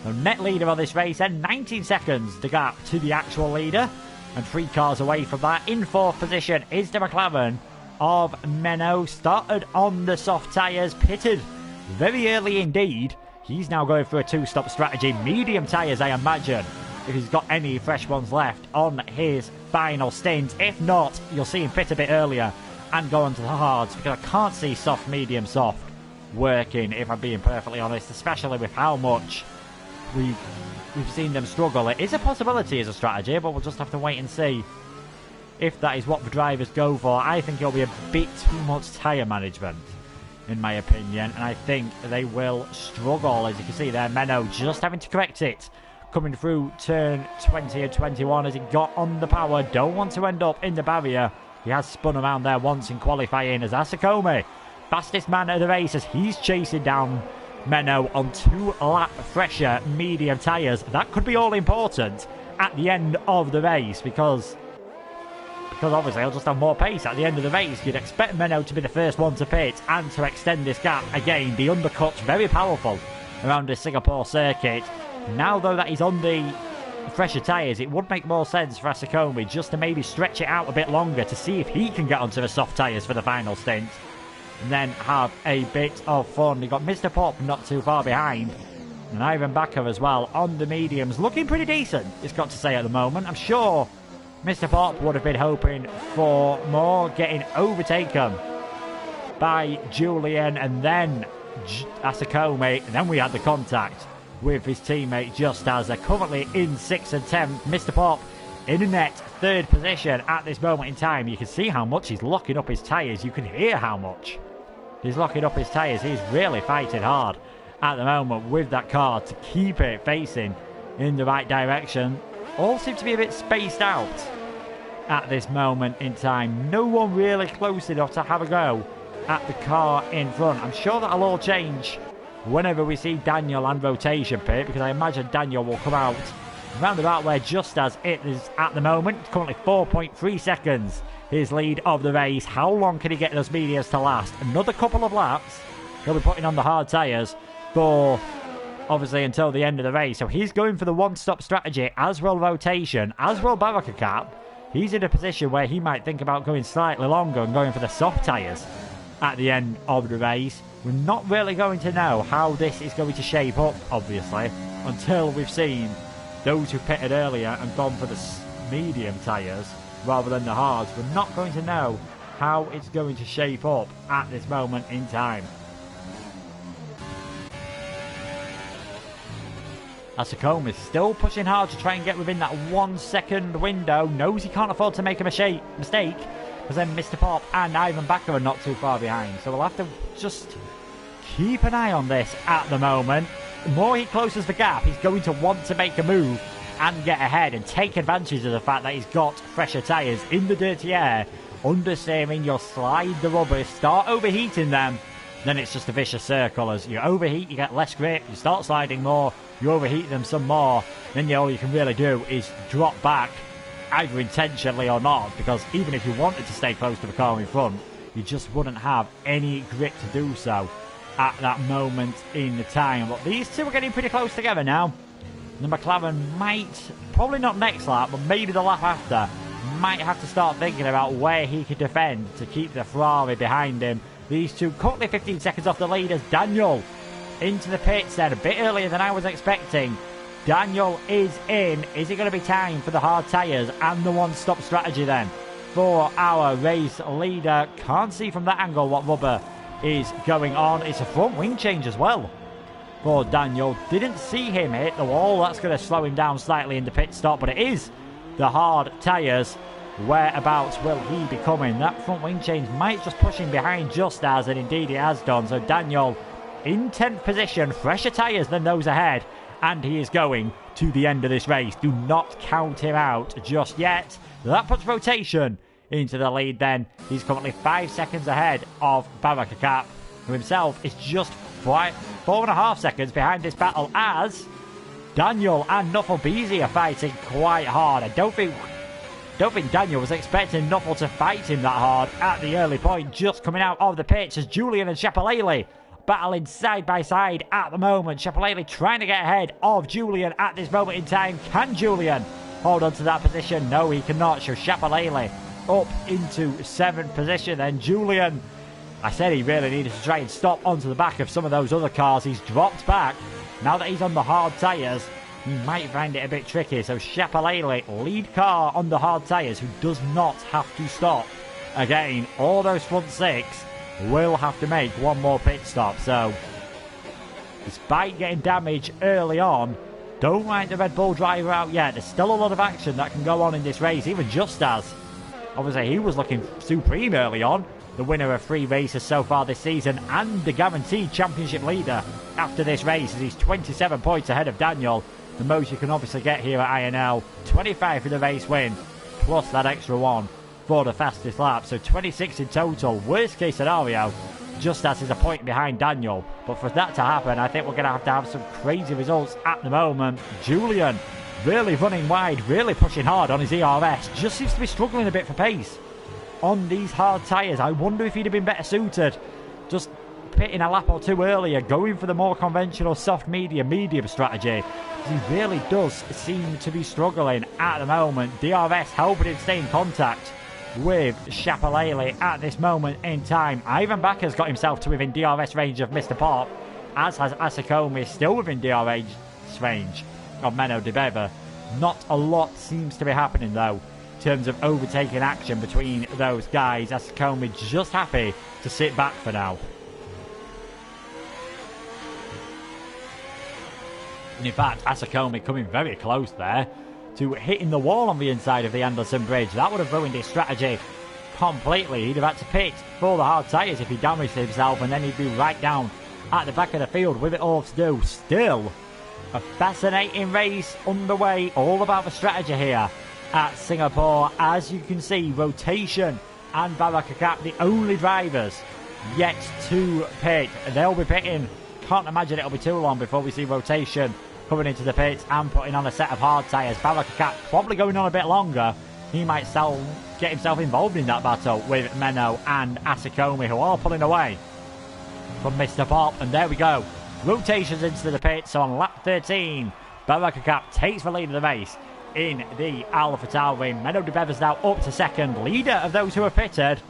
The net leader of this race, and 19 seconds the gap to the actual leader, and 3 cars away from that. In 4th position is the McLaren of Menno. Started on the soft tyres, pitted very early indeed. He's now going for a two-stop strategy. Medium tyres, I imagine, if he's got any fresh ones left on his final stint. If not, you'll see him pit a bit earlier and go onto the hards, because I can't see soft, medium, soft working, if I'm being perfectly honest, especially with how much we've seen them struggle. It is a possibility as a strategy, but we'll just have to wait and see if that is what the drivers go for. I think it'll be a bit too much tyre management, in my opinion, and I think they will struggle. As you can see there, Menno just having to correct it, coming through turn 20 and 21 as he got on the power. Don't want to end up in the barrier. He has spun around there once in qualifying, as Asakome, fastest man of the race, as he's chasing down Menno on 2-lap fresher medium tyres. That could be all important at the end of the race, because obviously he'll just have more pace at the end of the race. You'd expect Menno to be the first one to pit and to extend this gap. Again, the undercut's very powerful around the Singapore circuit. Now, though, that he's on the fresher tyres, it would make more sense for Asakome just to maybe stretch it out a bit longer to see if he can get onto the soft tyres for the final stint, and then have a bit of fun. You've got Mr. Pop not too far behind, and Ivan Bakker as well on the mediums, looking pretty decent, it's got to say, at the moment. I'm sure Mr. Pop would have been hoping for more, getting overtaken by Julian and then Asakome, and then we had the contact with his teammate Just As. They're currently in 6th and 10th. Mr. Pop in a net 3rd position at this moment in time. You can see how much he's locking up his tyres. You can hear how much he's locking up his tyres. He's really fighting hard at the moment with that car to keep it facing in the right direction. All seem to be a bit spaced out at this moment in time. No one really close enough to have a go at the car in front. I'm sure that'll all change whenever we see Daniel and rotation pit, because I imagine Daniel will come out round about where Just As it is at the moment. Currently 4.3 seconds his lead of the race. How long can he get those mediums to last? Another couple of laps. He'll be putting on the hard tyres for, obviously, until the end of the race. So he's going for the one-stop strategy, as will rotation, as will Barakakap. He's in a position where he might think about going slightly longer and going for the soft tyres at the end of the race. We're not really going to know how this is going to shape up, obviously, until we've seen those who pitted earlier and gone for the medium tyres rather than the hards. We're not going to know how it's going to shape up at this moment in time. Asakome is still pushing hard to try and get within that 1 second window. Knows he can't afford to make a mistake, because then Mr. Pop and Ivan Bakker are not too far behind. So we'll have to just keep an eye on this at the moment. The more he closes the gap, he's going to want to make a move and get ahead and take advantage of the fact that he's got fresher tyres in the dirty air. Understeering, you'll slide the rubber, start overheating them, then it's just a vicious circle. As you overheat, you get less grip, you start sliding more, you overheat them some more, then all you can really do is drop back either intentionally or not, because even if you wanted to stay close to the car in front, you just wouldn't have any grit to do so at that moment in the time. But these two are getting pretty close together now. The McLaren might, probably not next lap, but maybe the lap after, might have to start thinking about where he could defend to keep the Ferrari behind him. These two currently 15 seconds off the leaders. Daniel into the pits then, a bit earlier than I was expecting. Daniel is in. Is it going to be time for the hard tyres and the one-stop strategy then for our race leader? Can't see from that angle what rubber is going on. It's a front wing change as well for Daniel. Didn't see him hit the wall. That's going to slow him down slightly in the pit stop, but it is the hard tyres. Whereabouts will he be coming? That front wing change might just push him behind just as, and indeed it has done. So Daniel in 10th position, fresher tyres than those ahead, and he is going to the end of this race. Do not count him out just yet. That puts rotation into the lead then. He's currently 5 seconds ahead of Barakakap, who himself is just 4.5 seconds behind this battle, as Daniel and Nuffle are fighting quite hard. I don't think Daniel was expecting Nuffle to fight him that hard at the early point. Just coming out of the pitch as Julian and Shapalele battling side by side at the moment. Shapalele trying to get ahead of Julian at this moment in time. Can Julian hold on to that position? No, he cannot. So Shapalele up into 7th position. And Julian, I said he really needed to try and stop onto the back of some of those other cars. He's dropped back. Now that he's on the hard tyres, he might find it a bit tricky. So Shapalele, lead car on the hard tyres, who does not have to stop. Again, all those front 6 will have to make one more pit stop. So despite getting damage early on, don't write the Red Bull driver out yet. There's still a lot of action that can go on in this race, even just as obviously he was looking supreme early on, the winner of 3 races so far this season and the guaranteed championship leader after this race, as he's 27 points ahead of Daniel. The most you can obviously get here at INL, 25 for the race win plus that extra 1 for the fastest lap, so 26 in total. Worst case scenario, just as is a point behind Daniel, but for that to happen, I think we're going to have some crazy results at the moment. Julian really running wide, really pushing hard on his ERS, just seems to be struggling a bit for pace on these hard tyres. I wonder if he'd have been better suited just pitting a lap or 2 earlier, going for the more conventional soft medium strategy. He really does seem to be struggling at the moment. DRS helping him stay in contact with Shapalele at this moment in time. Ivan Bakker's got himself to within DRS range of Mr. Pop, as has Asakomi, still within DRS range of Menno de Beva. Not a lot seems to be happening though in terms of overtaking action between those guys. Asakomi just happy to sit back for now. In fact, Asakomi coming very close there to hitting the wall on the inside of the Anderson Bridge. That would have ruined his strategy completely. He'd have had to pit for the hard tyres if he damaged himself, and then he'd be right down at the back of the field with it all to do. Still, a fascinating race underway, all about the strategy here at Singapore. As you can see, Rotation and Barakakap, the only drivers yet to pit. They'll be pitting. Can't imagine it'll be too long before we see Rotation coming into the pits and putting on a set of hard tyres. Barakakap probably going on a bit longer. He might get himself involved in that battle with Menno and Asakomi, who are pulling away from Mr. Pop. And there we go. Rotations into the pits. So on lap 13, Barakakap takes the lead of the race in the AlphaTauri. Menno de Beva's now up to second, leader of those who are pitted.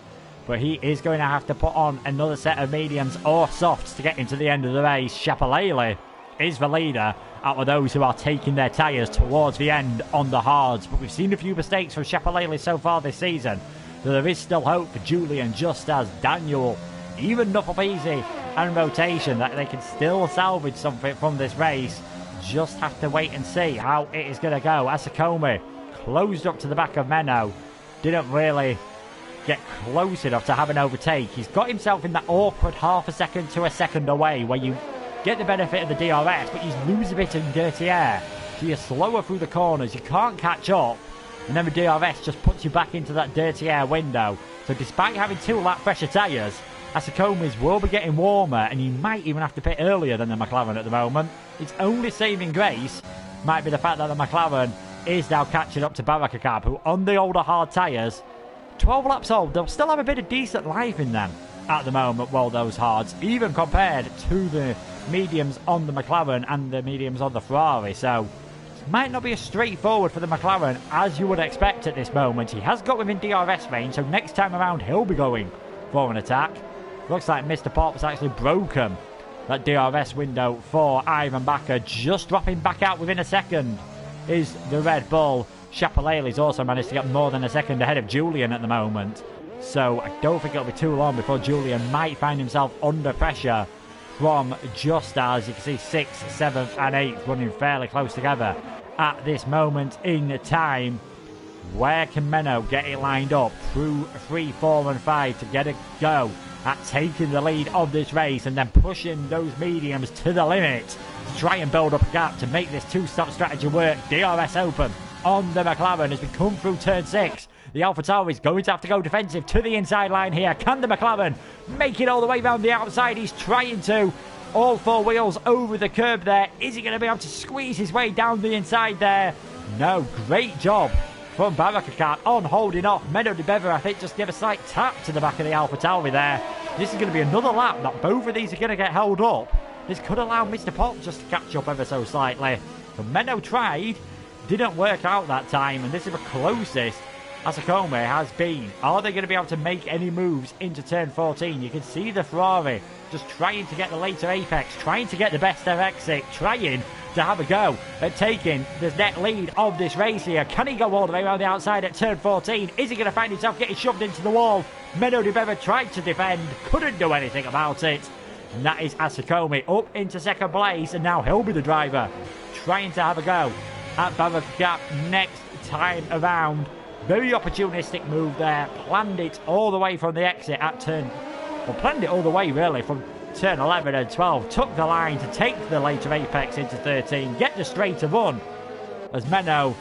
But he is going to have to put on another set of mediums or softs to get into the end of the race. Shapalele is the leader out of those who are taking their tyres towards the end on the hards. But we've seen a few mistakes from Shapalele so far this season, so there is still hope for Julian, just as Daniel, even Nufflepeasy and Rotation, that they can still salvage something from this race. Just have to wait and see how it is going to go. Asakomi closed up to the back of Menno, didn't really get close enough to have an overtake. He's got himself in that awkward half a second to a second away where you get the benefit of the DRS, but you lose a bit in dirty air. So you're slower through the corners, you can't catch up, and then the DRS just puts you back into that dirty air window. So despite having 2 lap fresher tyres, Asakomi's will be getting warmer, and you might even have to pit earlier than the McLaren at the moment. Its only saving grace might be the fact that the McLaren is now catching up to Barakakab, who on the older hard tyres, 12 laps old, they'll still have a bit of decent life in them at the moment, well, those hards, even compared to the mediums on the McLaren and the mediums on the Ferrari. So it might not be as straightforward for the McLaren as you would expect at this moment. He has got within DRS range, so next time around he'll be going for an attack. Looks like Mr. Pop's actually broken that DRS window for Ivan Bakker. Just dropping back out within a second is the Red Bull. Chapelele's also managed to get more than a second ahead of Julian at the moment. So I don't think it'll be too long before Julian might find himself under pressure from just as you can see 6th, 7th and 8th running fairly close together at this moment in time. Where can Menno get it lined up through 3, 4 and 5 to get a go at taking the lead of this race and then pushing those mediums to the limit to try and build up a gap to make this two-stop strategy work. DRS open on the McLaren as we come through turn 6. The AlphaTauri is going to have to go defensive to the inside line here. Can the McLaren make it all the way around the outside? He's trying to. All 4 wheels over the curb there. Is he going to be able to squeeze his way down the inside there? No. Great job from Barakakab on holding off. Menno de Bever, I think, just gave a slight tap to the back of the AlphaTauri there. This is going to be another lap that both of these are going to get held up. This could allow Mr. Pop just to catch up ever so slightly. But Menno tried. Didn't work out that time. And this is the closest Asakome has been. Are they going to be able to make any moves into turn 14? You can see the Ferrari just trying to get the later apex, trying to get the best of exit, trying to have a go at taking the net lead of this race here. Can he go all the way around the outside at turn 14? Is he going to find himself getting shoved into the wall? Menno de Bever tried to defend, couldn't do anything about it. And that is Asakome up into second place, and now he'll be the driver trying to have a go at Barakakab next time around. Very opportunistic move there. Planned it all the way from the exit at turn... Well, planned it all the way, really, from turn 11 and 12. Took the line to take the later apex into 13. Get the straighter run. As Menno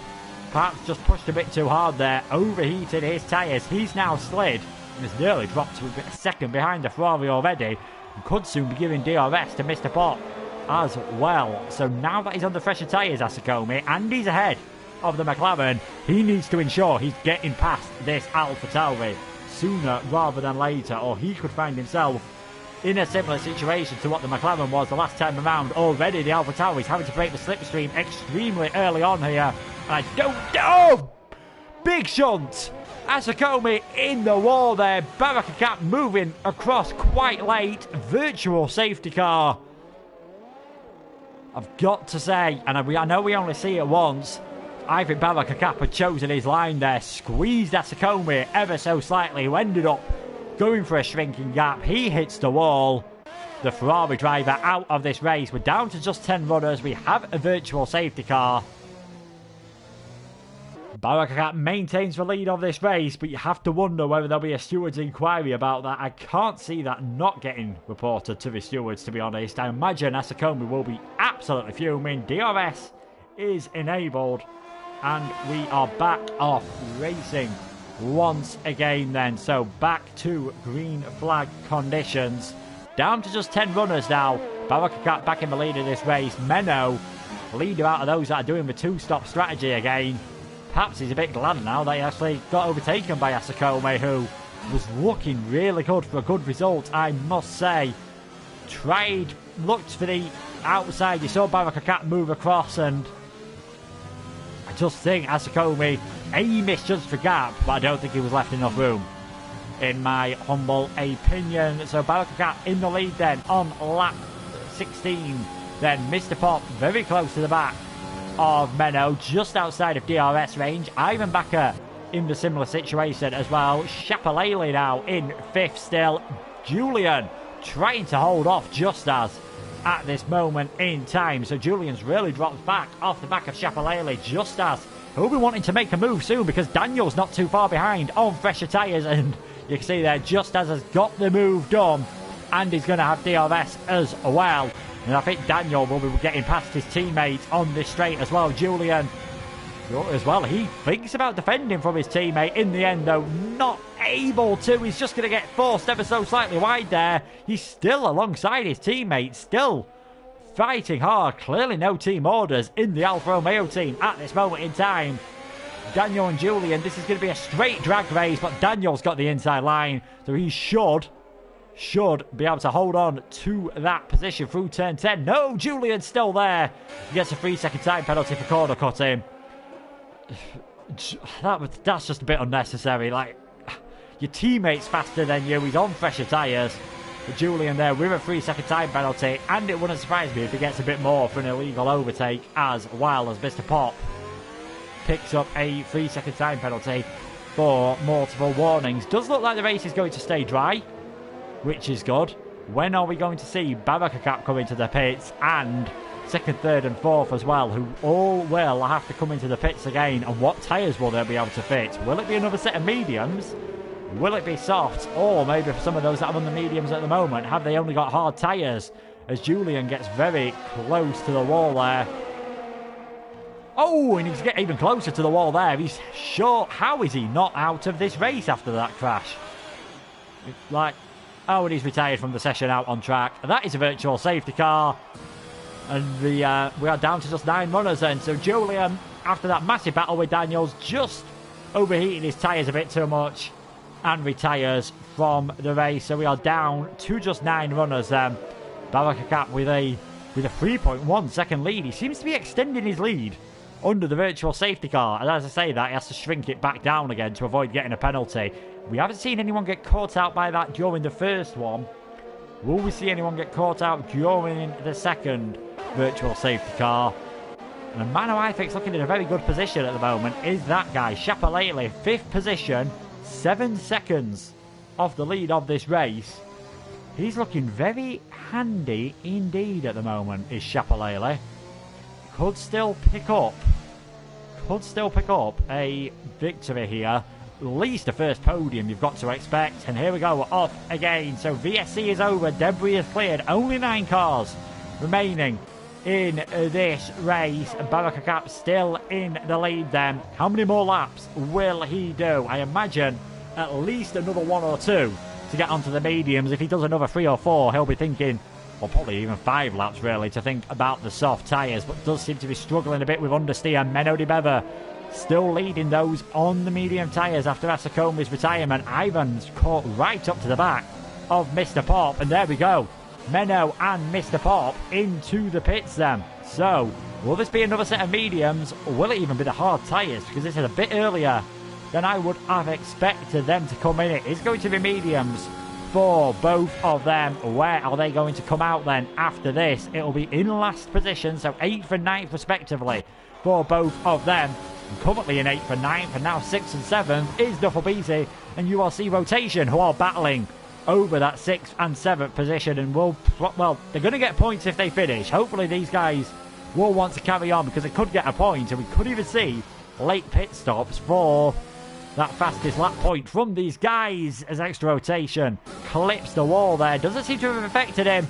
perhaps just pushed a bit too hard there. Overheated his tyres. He's now slid. And has nearly dropped to a second behind the Ferrari already. And could soon be giving DRS to Mr. Pop as well. So now that he's on the fresher tyres, Asakome, and he's ahead of the McLaren, he needs to ensure he's getting past this AlphaTauri sooner rather than later, or he could find himself in a similar situation to what the McLaren was the last time around. Already the AlphaTauri is having to break the slipstream extremely early on here, and I don't know. Big shunt. Asakome in the wall there. Barakakab moving across quite late. Virtual safety car. I've got to say, and I know we only see it once, I think Barakakab had chosen his line there, squeezed Asakome ever so slightly, who ended up going for a shrinking gap. He hits the wall. The Ferrari driver out of this race. We're down to just 10 runners. We have a virtual safety car. Barakakab maintains the lead of this race, but you have to wonder whether there'll be a steward's inquiry about that. I can't see that not getting reported to the stewards, to be honest. I imagine Asakome will be absolutely fuming. DRS is enabled, and we are back off racing once again then. So back to green flag conditions. Down to just 10 runners now. Barakakab back in the lead of this race. Menno, leader out of those that are doing the two-stop strategy again. Perhaps he's a bit glad now that he actually got overtaken by Asakome, who was looking really good for a good result, I must say. Tried, looked for the outside. You saw Barakakab move across, and I just think Asakome, he misjudged the gap, but I don't think he was left enough room, in my humble opinion. So Barakakab in the lead then on lap 16. Then Mr. Pop very close to the back of Menno, just outside of DRS range. Ivan Bakker in the similar situation as well. Chapelele now in 5th still. Julian trying to hold off just as at this moment in time. So Julian's really dropped back off the back of Chapelele just as. He'll be wanting to make a move soon because Daniel's not too far behind on fresher tyres, and you can see there just as has got the move done, and he's going to have DRS as well. And I think Daniel will be getting past his teammate on this straight as well. Julian as well. He thinks about defending from his teammate. In the end, though, not able to. He's just going to get forced ever so slightly wide there. He's still alongside his teammate. Still fighting hard. Clearly no team orders in the Alfa Romeo team at this moment in time. Daniel and Julian, this is going to be a straight drag race, but Daniel's got the inside line, so he should be able to hold on to that position through turn 10. No, Julian's still there. He gets a 3-second time penalty for corner cutting. That's just a bit unnecessary. Like, your teammate's faster than you. He's on fresher tyres. But Julian there with a 3-second time penalty, and it wouldn't surprise me if he gets a bit more for an illegal overtake as well, as Mr. Pop picks up a 3-second time penalty for multiple warnings. Does look like the race is going to stay dry, which is good. When are we going to see Barakakap come into the pits, and second, third and fourth as well, who all will have to come into the pits again? And what tyres will they be able to fit? Will it be another set of mediums? Will it be soft? Or maybe for some of those that are on the mediums at the moment, have they only got hard tyres? As Julian gets very close to the wall there. Oh, and he's getting even closer to the wall there. He's short. How is he not out of this race after that crash? Like, oh, and he's retired from the session out on track. That is a virtual safety car. And we are down to just 9 runners then. So Julian, after that massive battle with Daniels, just overheating his tyres a bit too much and retires from the race. So we are down to just 9 runners then. Barakakap with a 3.1 second lead. He seems to be extending his lead under the virtual safety car. And as I say that, he has to shrink it back down again to avoid getting a penalty. We haven't seen anyone get caught out by that during the first one. Will we see anyone get caught out during the second virtual safety car? And the man who I think is looking in a very good position at the moment is that guy, Shapalele, 5th position, 7 seconds off the lead of this race. He's looking very handy indeed at the moment, is Shapalele. Could still pick up a victory here. At least a first podium you've got to expect. And here we go, off again. So VSC is over, debris is cleared. Only 9 cars remaining in this race. Barakakap still in the lead then. How many more laps will he do? I imagine at least another 1 or 2 to get onto the mediums. If he does another 3 or 4, he'll be thinking, or probably even 5 laps really, to think about the soft tyres, but does seem to be struggling a bit with understeer. Menno Di Beva still leading those on the medium tyres after Asakomi's retirement. Ivan's caught right up to the back of Mr. Pop, and there we go. Menno and Mr. Pop into the pits then. So, will this be another set of mediums, or will it even be the hard tyres? Because this is a bit earlier than I would have expected them to come in. It is going to be mediums for both of them. Where are they going to come out then after this? It'll be in last position, so 8th and 9th respectively for both of them. And currently in 8th and 9th, and now 6th and 7th is Duffel Beasy and URC Rotation, who are battling over that 6th and 7th position, and will, well, they're going to get points if they finish. Hopefully these guys will want to carry on, because they could get a point, and we could even see late pit stops for that fastest lap point from these guys as Extra Rotation clips the wall there. Doesn't seem to have affected him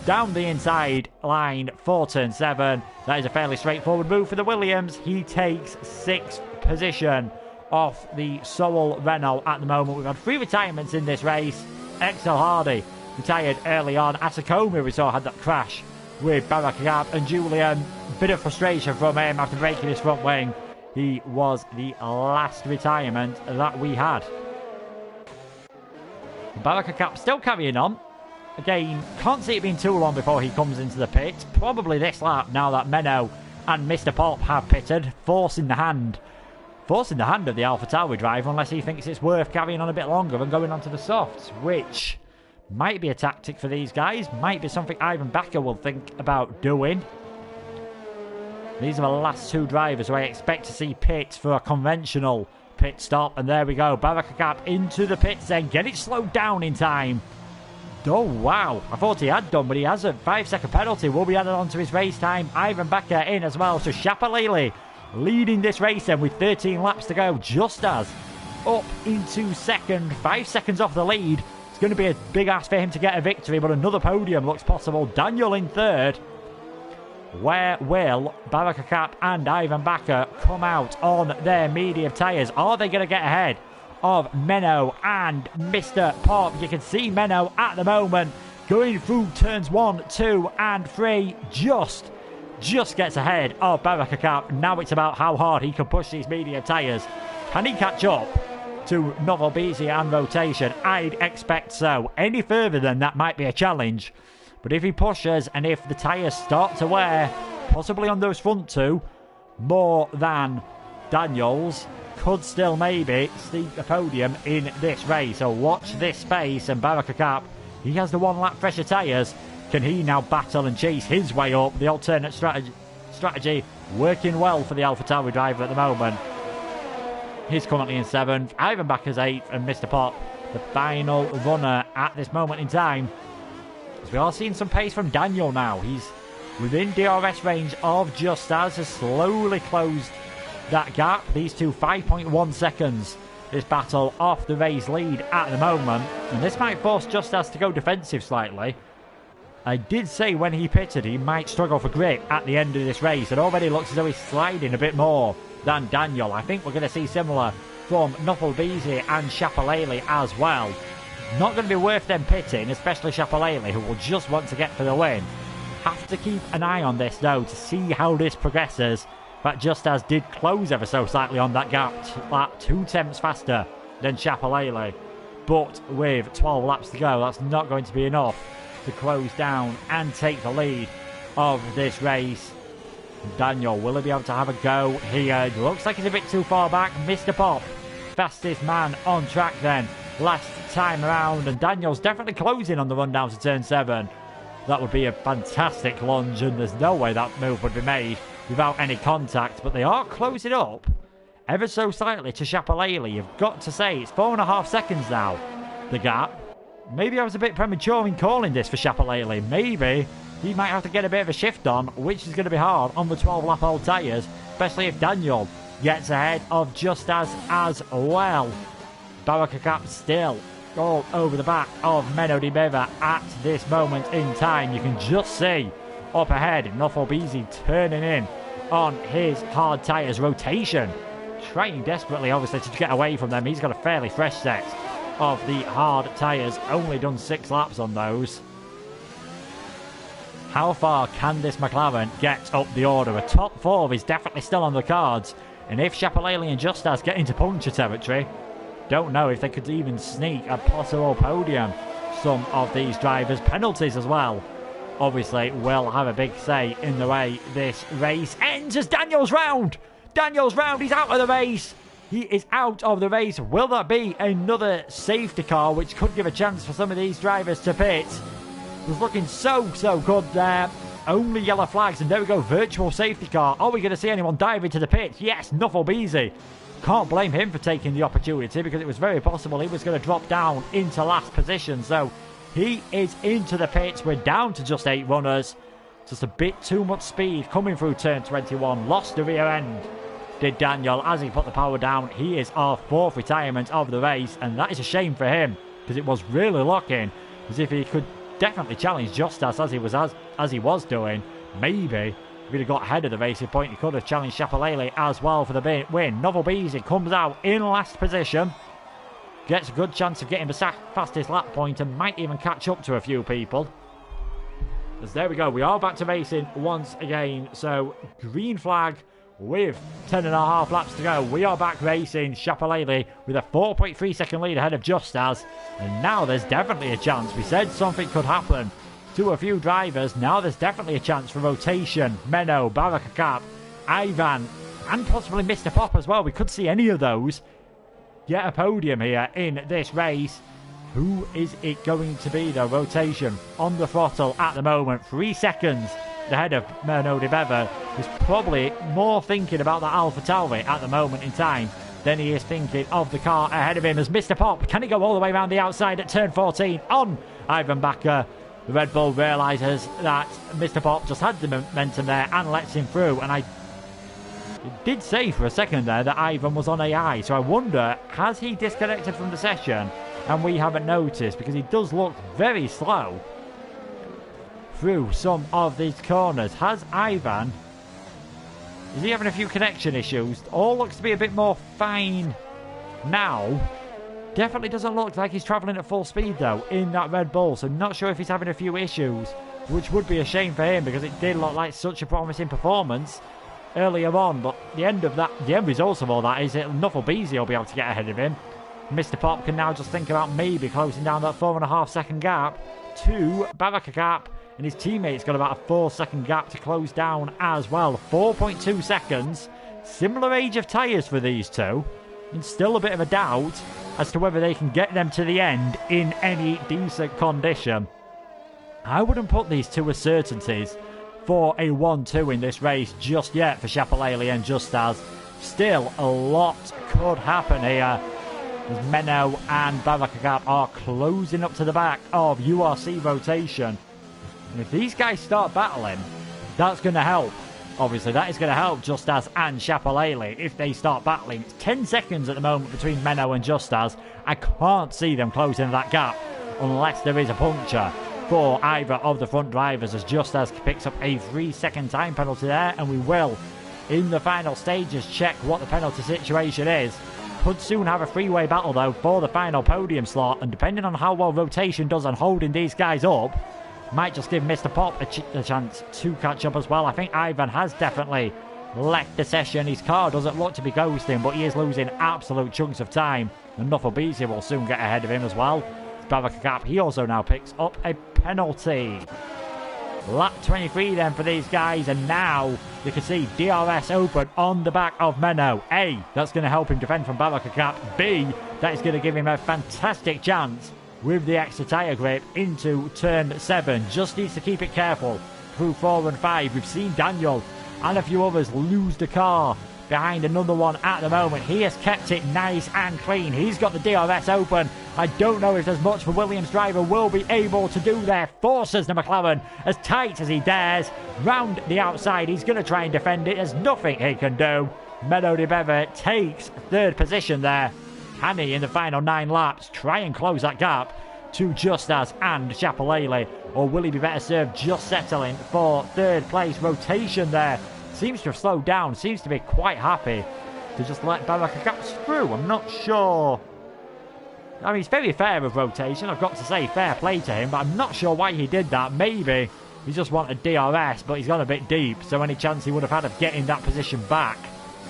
down the inside line for turn 7. That is a fairly straightforward move for the Williams. He takes 6th position off the Sowell Renault at the moment. We've had 3 retirements in this race. Excel Hardy retired early on. Asakomi, we saw, had that crash with Barakakap, and Julian, bit of frustration from him after breaking his front wing. He was the last retirement that we had. Barakakap still carrying on. Again, can't see it being too long before he comes into the pit. Probably this lap, now that Menno and Mr. Pop have pitted, forcing the hand of the AlphaTauri driver, unless he thinks it's worth carrying on a bit longer and going onto the softs, which might be a tactic for these guys, might be something Ivan Bakker will think about doing. These are the last 2 drivers who I expect to see pit for a conventional pit stop. And there we go. Barakakap into the pits then. Get it slowed down in time. Oh, wow. I thought he had done, but he hasn't. 5-second penalty will be added on to his race time. Ivan Bakker in as well. So Shapalele leading this race then with 13 laps to go. Just as up into second. 5 seconds off the lead. It's going to be a big ask for him to get a victory, but another podium looks possible. Daniel in third. Where will Barakakap and Ivan Bakker come out on their medium tyres? Are they going to get ahead of Menno and Mr. Pop? You can see Menno at the moment going through turns 1, 2 and 3. Just gets ahead of Barakakap. Now it's about how hard he can push these medium tyres. Can he catch up to Novel Beasy and Rotation? I'd expect so. Any further than that might be a challenge. But if he pushes and if the tyres start to wear, possibly on those front two, more than Daniel's, could still maybe sneak the podium in this race. So watch this space, and Barakakap, he has the 1 lap fresher tyres. Can he now battle and chase his way up? The alternate strategy working well for the AlphaTauri driver at the moment. He's currently in 7th, Ivan back as 8th, and Mr. Pop, the final runner at this moment in time. As we are seeing some pace from Daniel now. He's within DRS range of Just As, has slowly closed that gap. These two 5.1 seconds. This battle off the race lead at the moment. And this might force Just As to go defensive slightly. I did say when he pitted he might struggle for grip at the end of this race. It already looks as though he's sliding a bit more than Daniel. I think we're going to see similar from Nufflebeezy and Shapalele as well. Not going to be worth them pitting, especially Shapalele, who will just want to get for the win. Have to keep an eye on this though to see how this progresses. But Just As did close ever so slightly on that gap, 2 tenths faster than Shapalele. But with 12 laps to go, that's not going to be enough to close down and take the lead of this race. Daniel, will he be able to have a go here? Looks like he's a bit too far back. Mr. Pop, fastest man on track then, last time around. And Daniel's definitely closing on the run down to turn 7. That would be a fantastic lunge, and there's no way that move would be made without any contact. But they are closing up ever so slightly to Shapalele. You've got to say, it's 4.5 seconds now, the gap. Maybe I was a bit premature in calling this for Shapalele. Maybe he might have to get a bit of a shift on, which is going to be hard on the 12-lap old tyres, especially if Daniel gets ahead of Just As well. Barakakap still all over the back of Menno Di Beva at this moment in time. You can just see up ahead Nufflebeezy turning in on his hard tyres. Rotation trying desperately obviously to get away from them. He's got a fairly fresh set of the hard tyres, only done 6 laps on those. How far can this McLaren get up the order? A top 4 is definitely still on the cards, and if Shapalele and Just As get into puncture territory, don't know if they could even sneak a possible podium. Some of these drivers, penalties as well, obviously will have a big say in the way this race ends as Daniel's round. Daniel's round, he's out of the race. He is out of the race. Will that be another safety car, which could give a chance for some of these drivers to pit? It was looking so good there. Only yellow flags, and there we go, virtual safety car. Are we going to see anyone dive into the pit? Yes, Nufflebeezy. Can't blame him for taking the opportunity, because it was very possible he was going to drop down into last position. So he is into the pits. We're down to just 8 runners. Just a bit too much speed coming through turn 21. Lost the rear end, did Daniel, as he put the power down. He is our 4th retirement of the race, and that is a shame for him, because it was really looking as if he could definitely challenge Just As he was doing. Maybe if he'd have got ahead of the racing point, he could have challenged Shapalele as well for the win. Nufflebeezy comes out in last position, gets a good chance of getting the fastest lap point, and might even catch up to a few people. As there we go, we are back to racing once again. So green flag with 10.5 laps to go. We are back racing. Shapalele with a 4.3 second lead ahead of Just As. And now there's definitely a chance. We said something could happen to a few drivers. Now there's definitely a chance for Rotation, Menno, Barakakap, Ivan, and possibly Mr. Pop as well. We could see any of those get a podium here in this race. Who is it going to be though? Rotation on the throttle at the moment. 3 seconds ahead of Menno Di Beva, who's probably more thinking about that AlphaTauri at the moment in time than he is thinking of the car ahead of him. As Mr. Pop, can he go all the way around the outside at turn 14 on Ivan Bakker? The Red Bull realises that Mr. Pop just had the momentum there and lets him through. And I did say for a second there that Ivan was on AI, so I wonder, has he disconnected from the session and we haven't noticed? Because he does look very slow through some of these corners. Has Ivan, is he having a few connection issues? All looks to be a bit more fine now. Definitely doesn't look like he's travelling at full speed though in that Red Bull, so not sure if he's having a few issues, which would be a shame for him because it did look like such a promising performance earlier on. But the end result of all that is that Nuffle Beezy will be able to get ahead of him. Mr. Pop can now just think about maybe closing down that 4.5 second gap to Baraka Cap, and his teammate's got about a 4 second gap to close down as well. 4.2 seconds, similar age of tyres for these two, and still a bit of a doubt as to whether they can get them to the end in any decent condition. I wouldn't put these two as certainties for a 1-2 in this race just yet for Shapalele and Justaz. Still, a lot could happen here as Menno and Barakagap are closing up to the back of URC rotation. And if these guys start battling, that's going to help. Obviously, that is going to help Justaz and Shapalele if they start battling. It's 10 seconds at the moment between Menno and Justaz. I can't see them closing that gap unless there is a puncture for either of the front drivers, as Justaz picks up a 3-second time penalty there, and we will, in the final stages, check what the penalty situation is. Could soon have a three-way battle though for the final podium slot, and depending on how well rotation does on holding these guys up, might just give Mr. Pop a chance to catch up as well. I think Ivan has definitely left the session. His car doesn't look to be ghosting, but he is losing absolute chunks of time, and Nuffle Beezy will soon get ahead of him as well. Barakagap, he also now picks up a penalty. Lap 23 then for these guys, and now you can see DRS open on the back of Menno. A, that's going to help him defend from Barakagap. B, that is going to give him a fantastic chance with the extra tyre grip into turn 7. Just needs to keep it careful through 4 and 5. We've seen Daniel and a few others lose the car behind another one at the moment. He has kept it nice and clean. He's got the DRS open. I don't know if there's much for Williams driver will be able to do there. Forces the McLaren as tight as he dares round the outside. He's going to try and defend it. There's nothing he can do. Menno de Beve takes 3rd position there. Can he, in the final 9 laps, try and close that gap to Justaz and Shapalele, or will he be better served just settling for 3rd place? Rotation there seems to have slowed down, seems to be quite happy to just let Barakagap through. I'm not sure. I mean, it's very fair of rotation, I've got to say, fair play to him, but I'm not sure why he did that. Maybe he just wanted DRS, but he's gone a bit deep, so any chance he would have had of getting that position back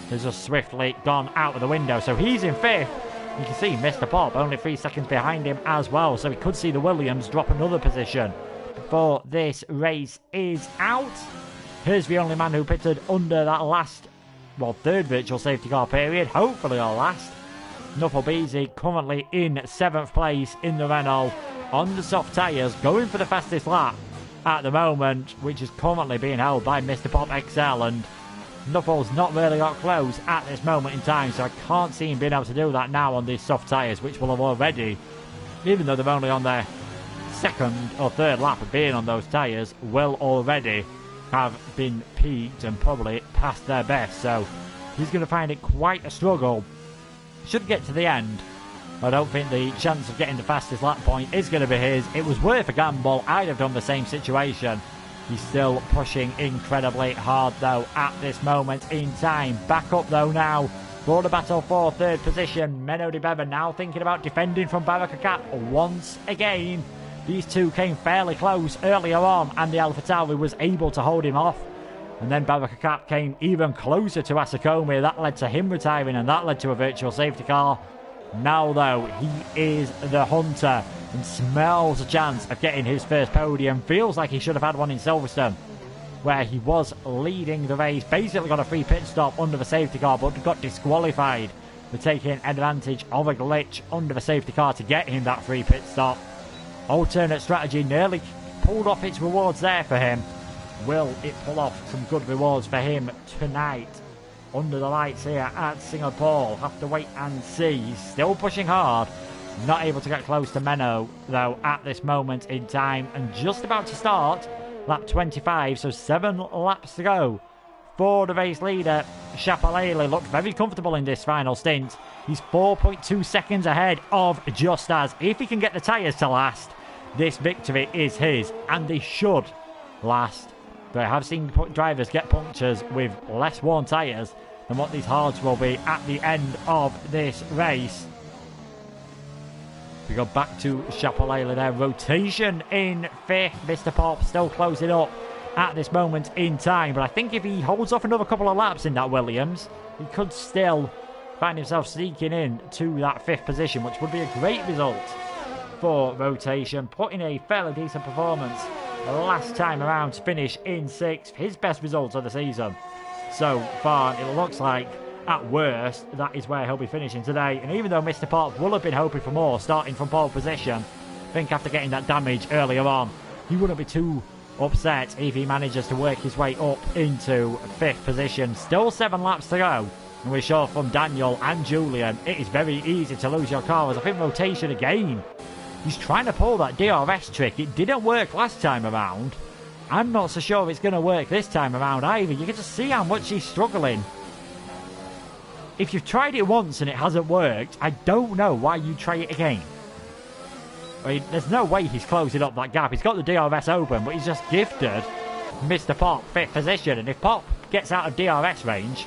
has just swiftly gone out of the window. So he's in 5th. You can see Mr. Pop only 3 seconds behind him as well, so we could see the Williams drop another position before this race is out. Here's the only man who pitted under that last, well, 3rd virtual safety car period, hopefully our last. Nuffle Beezy currently in 7th place in the Renault on the soft tyres, going for the fastest lap at the moment, which is currently being held by Mr. Pop XL, and Nuffle's not really got close at this moment in time, so I can't see him being able to do that now on these soft tyres, which will have already, even though they're only on their 2nd or 3rd lap of being on those tyres, will already have been peaked and probably past their best. So he's going to find it quite a struggle. Should get to the end. I don't think the chance of getting the fastest lap point is going to be his. It was worth a gamble. I'd have done the same situation. He's still pushing incredibly hard though at this moment in time. Back up though now for the battle for 3rd position. Menno de Beve now thinking about defending from Barakagap once again. These two came fairly close earlier on, and the AlphaTauri was able to hold him off. And then Barakagap came even closer to Asakomi. That led to him retiring, and that led to a virtual safety car. Now, though, he is the hunter and smells a chance of getting his first podium. Feels like he should have had one in Silverstone, where he was leading the race. Basically got a free pit stop under the safety car, but got disqualified for taking advantage of a glitch under the safety car to get him that free pit stop. Alternate strategy nearly pulled off its rewards there for him. Will it pull off some good rewards for him tonight under the lights here at Singapore? Have to wait and see. He's still pushing hard. Not able to get close to Menno, though, at this moment in time. And just about to start lap 25, so 7 laps to go for the race leader. Shapalele looked very comfortable in this final stint. He's 4.2 seconds ahead of Justaz. If he can get the tyres to last, this victory is his, and they should last. But I have seen drivers get punctures with less worn tyres than what these hards will be at the end of this race. We go back to Chapalele there. Rotation in 5th. Mr. Pop still closing up at this moment in time. But I think if he holds off another couple of laps in that Williams, he could still find himself sneaking in to that 5th position, which would be a great result for Rotation. Putting a fairly decent performance last time around to finish in 6th. His best result of the season so far. It looks like, at worst, that is where he'll be finishing today. And even though Mr. Pop will have been hoping for more, starting from pole position, I think after getting that damage earlier on, he wouldn't be too upset if he manages to work his way up into 5th position. Still 7 laps to go. And we're sure from Daniel and Julian, it is very easy to lose your car. As I think Rotation again, he's trying to pull that DRS trick. It didn't work last time around. I'm not so sure it's going to work this time around either. You can just see how much he's struggling. If you've tried it once and it hasn't worked, I don't know why you try it again. I mean, there's no way he's closing up that gap. He's got the DRS open, but he's just gifted Mr. Pop 5th position. And if Pop gets out of DRS range,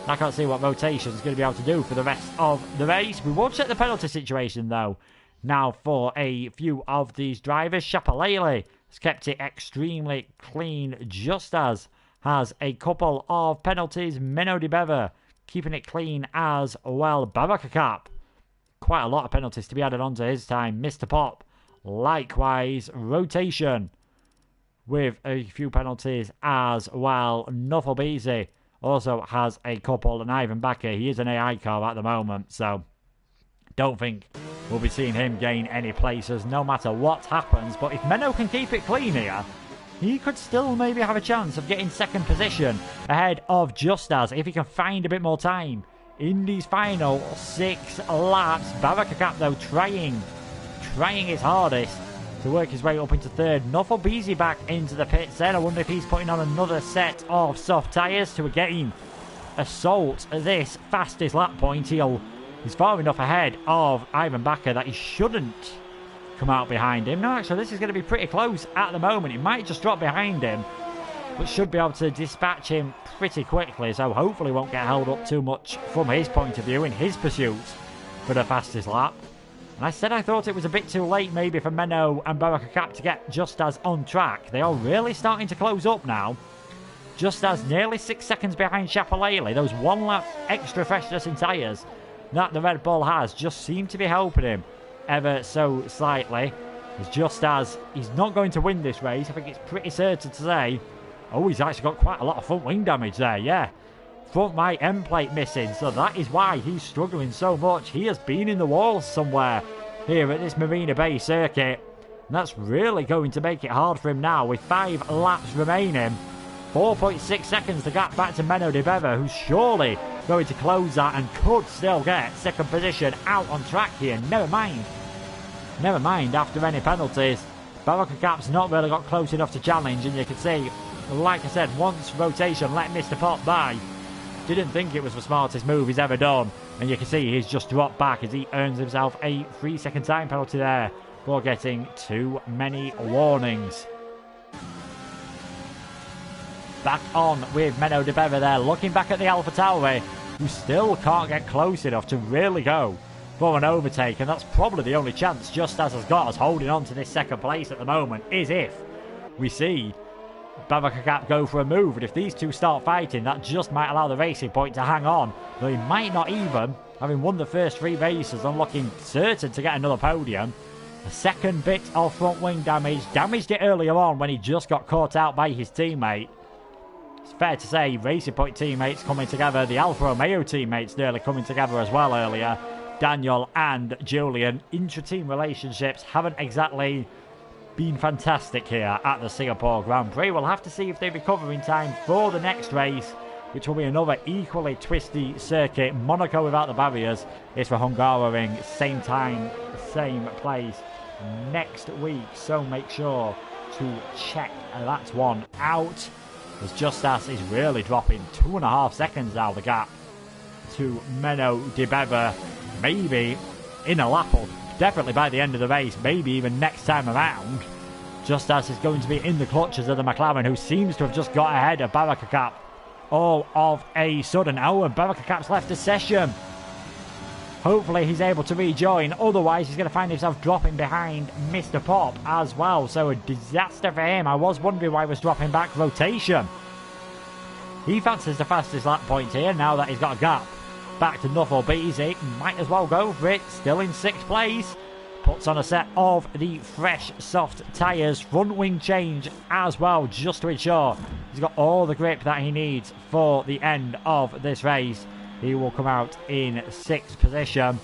I can't see what Rotation's going to be able to do for the rest of the race. We will check the penalty situation, though, now for a few of these drivers. Chapalele has kept it extremely clean, just as has a couple of penalties. Menno de Beva keeping it clean as well. Barakakap, quite a lot of penalties to be added onto his time. Mr. Pop, likewise. Rotation with a few penalties as well. Nufflebeezy also has a couple. And Ivan Bakker, he is an AI car at the moment, so don't think we'll be seeing him gain any places no matter what happens. But if Menno can keep it clean here, he could still maybe have a chance of getting 2nd position ahead of Justas if he can find a bit more time in these final 6 laps. Barakakap, though, trying his hardest to work his way up into 3rd. Nufflebeezy back into the pits then. I wonder if he's putting on another set of soft tyres to again assault this fastest lap point. He's far enough ahead of Ivan Bakker that he shouldn't come out behind him. No, actually, this is going to be pretty close at the moment. He might just drop behind him, but should be able to dispatch him pretty quickly, so hopefully won't get held up too much from his point of view in his pursuit for the fastest lap. And I said I thought it was a bit too late maybe for Menno and Barakakap to get Justas on track. They are really starting to close up now. Justas nearly 6 seconds behind Chapalele. Those 1 lap extra freshness in tyres that the Red Bull has just seem to be helping him ever so slightly. It's just as he's not going to win this race. I think it's pretty certain to say. Oh, he's actually got quite a lot of front wing damage there, yeah. Front right end plate missing, so that is why he's struggling so much. He has been in the walls somewhere here at this Marina Bay circuit, and that's really going to make it hard for him now with 5 laps remaining. 4.6 seconds to get back to Menno de Beva, who's surely going to close that and could still get 2nd position out on track here. Never mind after any penalties. Barakakap's not really got close enough to challenge, and you can see, like I said, once Rotation let Mr. Pop by, didn't think it was the smartest move he's ever done, and you can see he's just dropped back as he earns himself a 3-second time penalty there for getting too many warnings. Back on with Menno de Beva there, looking back at the AlphaTauri, who still can't get close enough to really go for an overtake, and that's probably the only chance Justas has got us holding on to this 2nd place at the moment, is if we see Barakakap go for a move. And if these two start fighting, that just might allow the Racing Point to hang on, though he might not even, having won the first 3 races and looking certain to get another podium. A 2nd bit of front wing damaged it earlier on when he just got caught out by his teammate. It's fair to say Racing Point teammates coming together, the Alfa Romeo teammates nearly coming together as well earlier. Daniel and Julian, intra-team relationships haven't exactly been fantastic here at the Singapore Grand Prix. We'll have to see if they recover in time for the next race, which will be another equally twisty circuit. Monaco without the barriers is for Hungaroring, same time, same place next week. So make sure to check that one out. As Justas is really dropping 2.5 seconds now, the gap to Menno de Beva. Maybe in a lap, or definitely by the end of the race, maybe even next time around, Justas is going to be in the clutches of the McLaren, who seems to have just got ahead of Barakakap all of a sudden. Oh, and Barakakap's left a session. Hopefully he's able to rejoin, otherwise he's going to find himself dropping behind Mr. Pop as well. So a disaster for him. I was wondering why he was dropping back rotation. He fancies the fastest lap point here now that he's got a gap. Back to Nuffle Beezy, might as well go for it, still in 6th place. Puts on a set of the fresh soft tyres, front wing change as well, just to ensure he's got all the grip that he needs for the end of this race. He will come out in 6th position.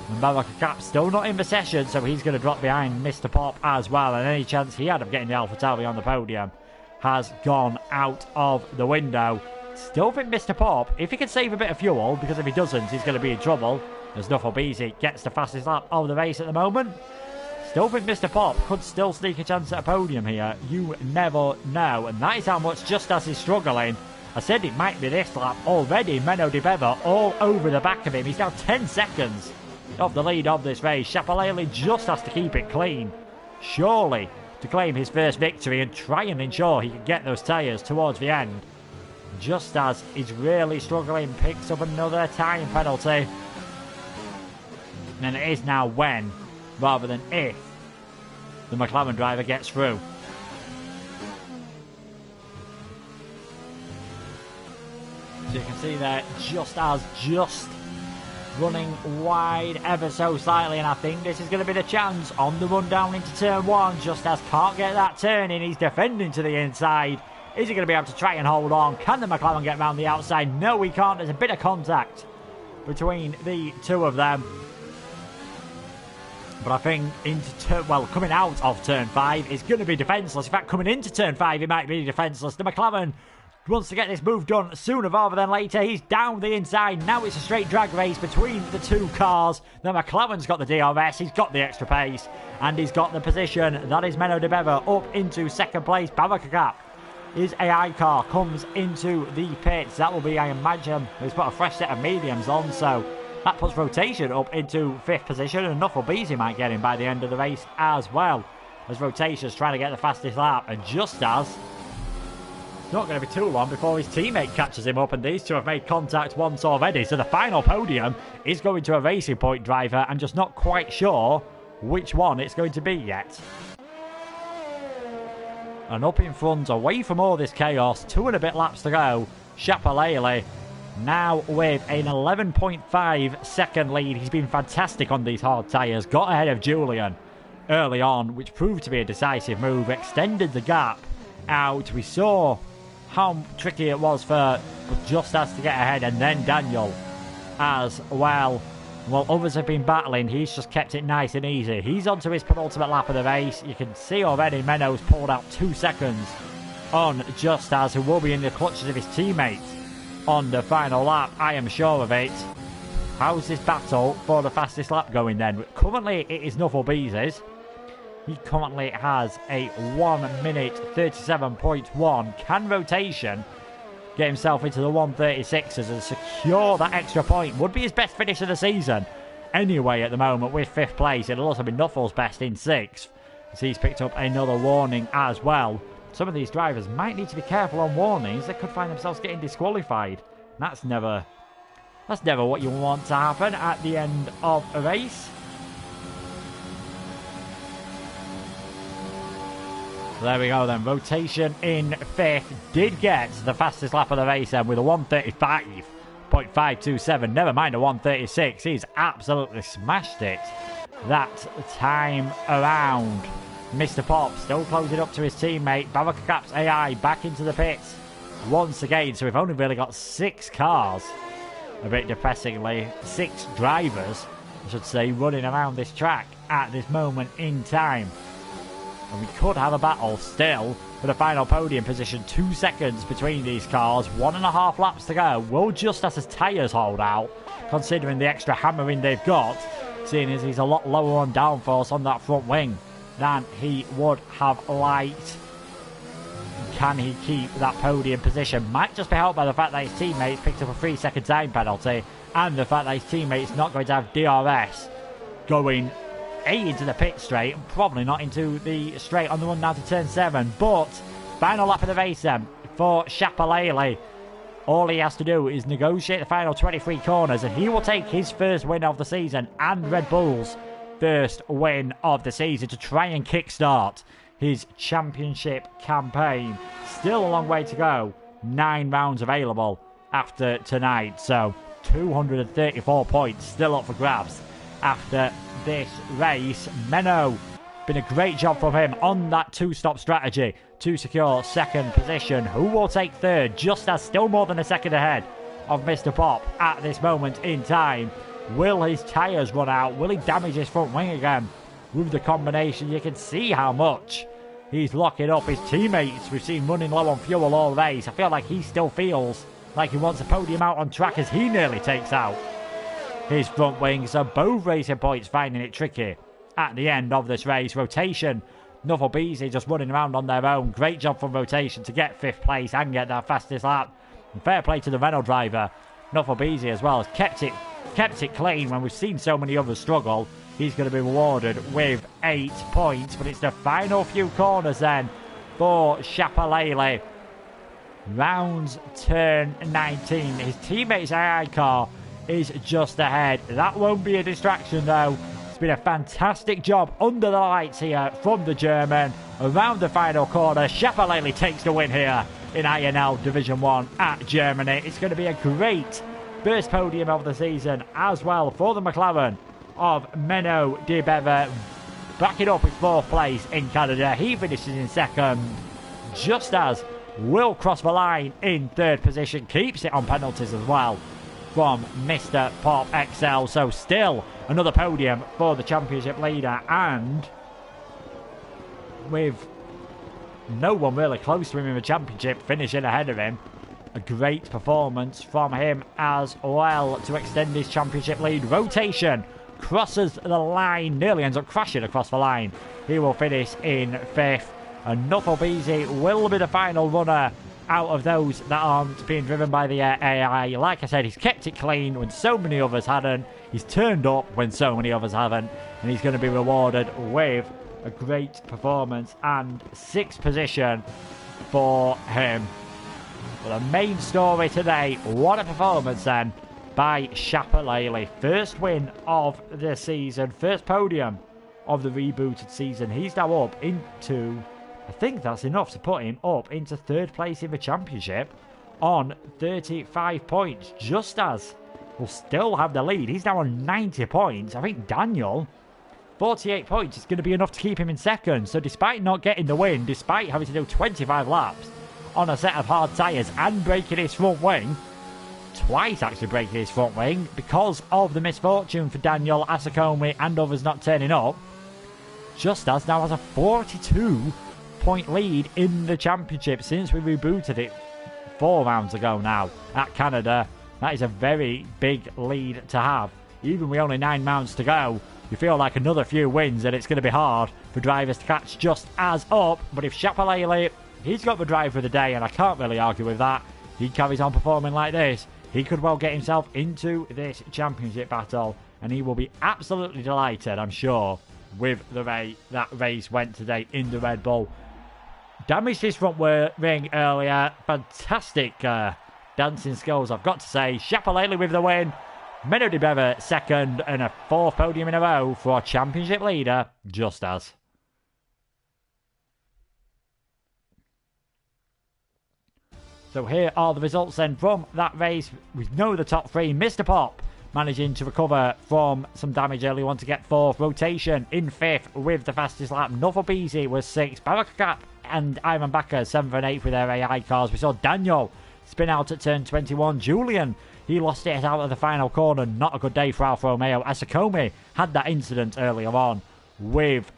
And Barakakap still not in the session, so he's going to drop behind Mr. Pop as well. And any chance he had of getting the AlphaTauri on the podium has gone out of the window. Still think Mr. Pop, if he can save a bit of fuel, because if he doesn't, he's going to be in trouble. As Nuffle Beezy gets the fastest lap of the race at the moment. Still think Mr. Pop could still sneak a chance at a podium here. You never know. And that is how much Just As he's struggling. I said it might be this lap already. Menno de Bever all over the back of him. He's now 10 seconds off the lead of this race. Shapalele just has to keep it clean, surely, to claim his first victory and try and ensure he can get those tyres towards the end. Just As he's really struggling, picks up another time penalty. And it is now when, rather than if, the McLaren driver gets through. So you can see there, Just As just running wide ever so slightly, and I think this is going to be the chance on the run down into turn 1. Just As can't get that turn in, he's defending to the inside. Is he going to be able to try and hold on? Can the McLaren get around the outside? No, he can't. There's a bit of contact between the two of them. But I think coming out of turn 5 is going to be defenceless. In fact, coming into turn 5, it might be defenceless. The McLaren wants to get this move done sooner rather than later. He's down the inside. Now it's a straight drag race between the two cars. The McLaren's got the DRS. He's got the extra pace. And he's got the position. That is Menno de Bever up into 2nd place. Barakakap. His AI car comes into the pits. That will be, I imagine, he's put a fresh set of mediums on, so that puts rotation up into 5th position, and Nuffle Beezy might get him by the end of the race as well, as rotation's trying to get the fastest lap. And Just As, it's not going to be too long before his teammate catches him up, and these two have made contact once already. So the final podium is going to a Racing Point driver. I'm just not quite sure which one it's going to be yet. And up in front, away from all this chaos, 2 and a bit laps to go, Shapalele now with an 11.5 second lead. He's been fantastic on these hard tyres. Got ahead of Julian early on, which proved to be a decisive move. Extended the gap out. We saw how tricky it was for Just As to get ahead, and then Daniel as well. While others have been battling, he's just kept it nice and easy. He's onto his penultimate lap of the race. You can see already Menno's pulled out 2 seconds on Just As, who will be in the clutches of his teammates on the final lap. I am sure of it. How's this battle for the fastest lap going then? Currently, it is Nuffle Beezy's. He currently has a 1 minute 37.1. Can rotation get himself into the 136s and secure that extra point? Would be his best finish of the season. Anyway, at the moment, with 5th place, it'll also be Nuffle's best in 6th, as he's picked up another warning as well. Some of these drivers might need to be careful on warnings. They could find themselves getting disqualified. That's never what you want to happen at the end of a race. There we go then. Rotation in 5th. Did get the fastest lap of the race then with a 135.527. Never mind a 136. He's absolutely smashed it that time around. Mr. Pop still closing up to his teammate. Barakakap's AI back into the pits once again. So we've only really got 6 cars. A bit depressingly. 6 drivers, I should say, running around this track at this moment in time. And we could have a battle still for the final podium position. 2 seconds between these cars. 1.5 laps to go. Will Just As his tyres hold out, considering the extra hammering they've got, seeing as he's a lot lower on downforce on that front wing than he would have liked. Can he keep that podium position? Might just be helped by the fact that his teammates picked up a 3-second time penalty, and the fact that his teammate's not going to have DRS going into the pit straight, and probably not into the straight on the run down to turn 7. But final lap of the race then for Shapalele. All he has to do is negotiate the final 23 corners and he will take his first win of the season and Red Bull's first win of the season to try and kickstart his championship campaign. Still a long way to go. 9 rounds available after tonight. So 234 points still up for grabs after this race. Menno, been a great job from him on that 2-stop strategy to secure second position. Who will take third? Just as still more than a second ahead of Mr. Pop at this moment in time. Will his tyres run out? Will he damage his front wing again? With the combination, you can see how much he's locking up his teammates. We've seen running low on fuel all race. I feel like he still feels like he wants a podium out on track as he nearly takes out his front wing. So both racing points finding it tricky at the end of this race. Rotation, Nuffle Beasley just running around on their own. Great job from Rotation to get 5th place and get that fastest lap. And fair play to the Renault driver. Nuffle Beasley as well has kept it clean when we've seen so many others struggle. He's going to be rewarded with 8 points. But it's the final few corners then for Shapalele. Rounds turn 19. His teammate's AI car is just ahead. That won't be a distraction though. It's been a fantastic job under the lights here from the German. Around the final corner, Shapalele takes the win here in INL Division 1 at Germany. It's going to be a great first podium of the season as well for the McLaren of Menno de Beva. Backing up with 4th place in Canada. He finishes in 2nd. Just as will cross the line in 3rd position. Keeps it on penalties as well from Mr. Pop XL. So still another podium for the championship leader, and with no one really close to him in the championship finishing ahead of him. A great performance from him as well to extend his championship lead. Rotation crosses the line, nearly ends up crashing across the line. He will finish in 5th. And Nuffle Beasley will be the final runner out of those that aren't being driven by the AI. Like I said, he's kept it clean when so many others hadn't. He's turned up when so many others haven't. And he's going to be rewarded with a great performance and 6th position for him. But the main story today, what a performance then by Shapalele. First win of the season, first podium of the rebooted season. He's now up into, I think that's enough to put him up into 3rd place in the championship on 35 points. Just as will still have the lead. He's now on 90 points. I think Daniel, 48 points is going to be enough to keep him in 2nd. So despite not getting the win, despite having to do 25 laps on a set of hard tyres and breaking his front wing, twice actually breaking his front wing because of the misfortune for Daniel, Asakomi and others not turning up, Just as now has a 42-point lead in the championship since we rebooted it 4 rounds ago now at Canada. That is a very big lead to have. Even with only 9 rounds to go, you feel like another few wins and it's going to be hard for drivers to catch just as up. But if Shapalele, he's got the drive for the day, and I can't really argue with that. He carries on performing like this, he could well get himself into this championship battle, and he will be absolutely delighted, I'm sure, with the way that race went today in the Red Bull. Damaged his front ring earlier. Fantastic dancing skills, I've got to say. Shapalele with the win. Menno de Beva second, and a 4th podium in a row for our championship leader, Just As. So here are the results then from that race. We know the top 3. Mr. Pop managing to recover from some damage early on to get 4th. Rotation in 5th with the fastest lap. Nuffle Beasley was 6th. Barakap and Ivan Bakker 7th and 8th with their AI cars. We saw Daniel spin out at turn 21. Julian, he lost it out of the final corner. Not a good day for Alfa Romeo. Asakomi had that incident earlier on with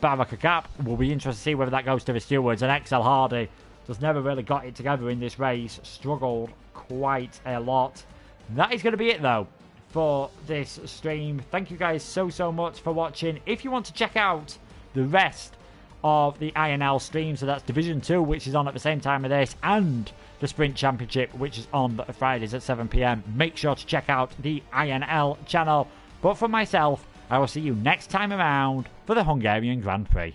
Barakap. We'll be interested to see whether that goes to the stewards. And XL Hardy just never really got it together in this race. Struggled quite a lot. That is going to be it though for this stream. Thank you guys so much for watching. If you want to check out the rest of the INL stream, so that's Division 2, which is on at the same time of this, and the Sprint Championship, which is on Fridays at 7 PM, make sure to check out the INL channel. But for myself, I will see you next time around for the Hungarian Grand Prix.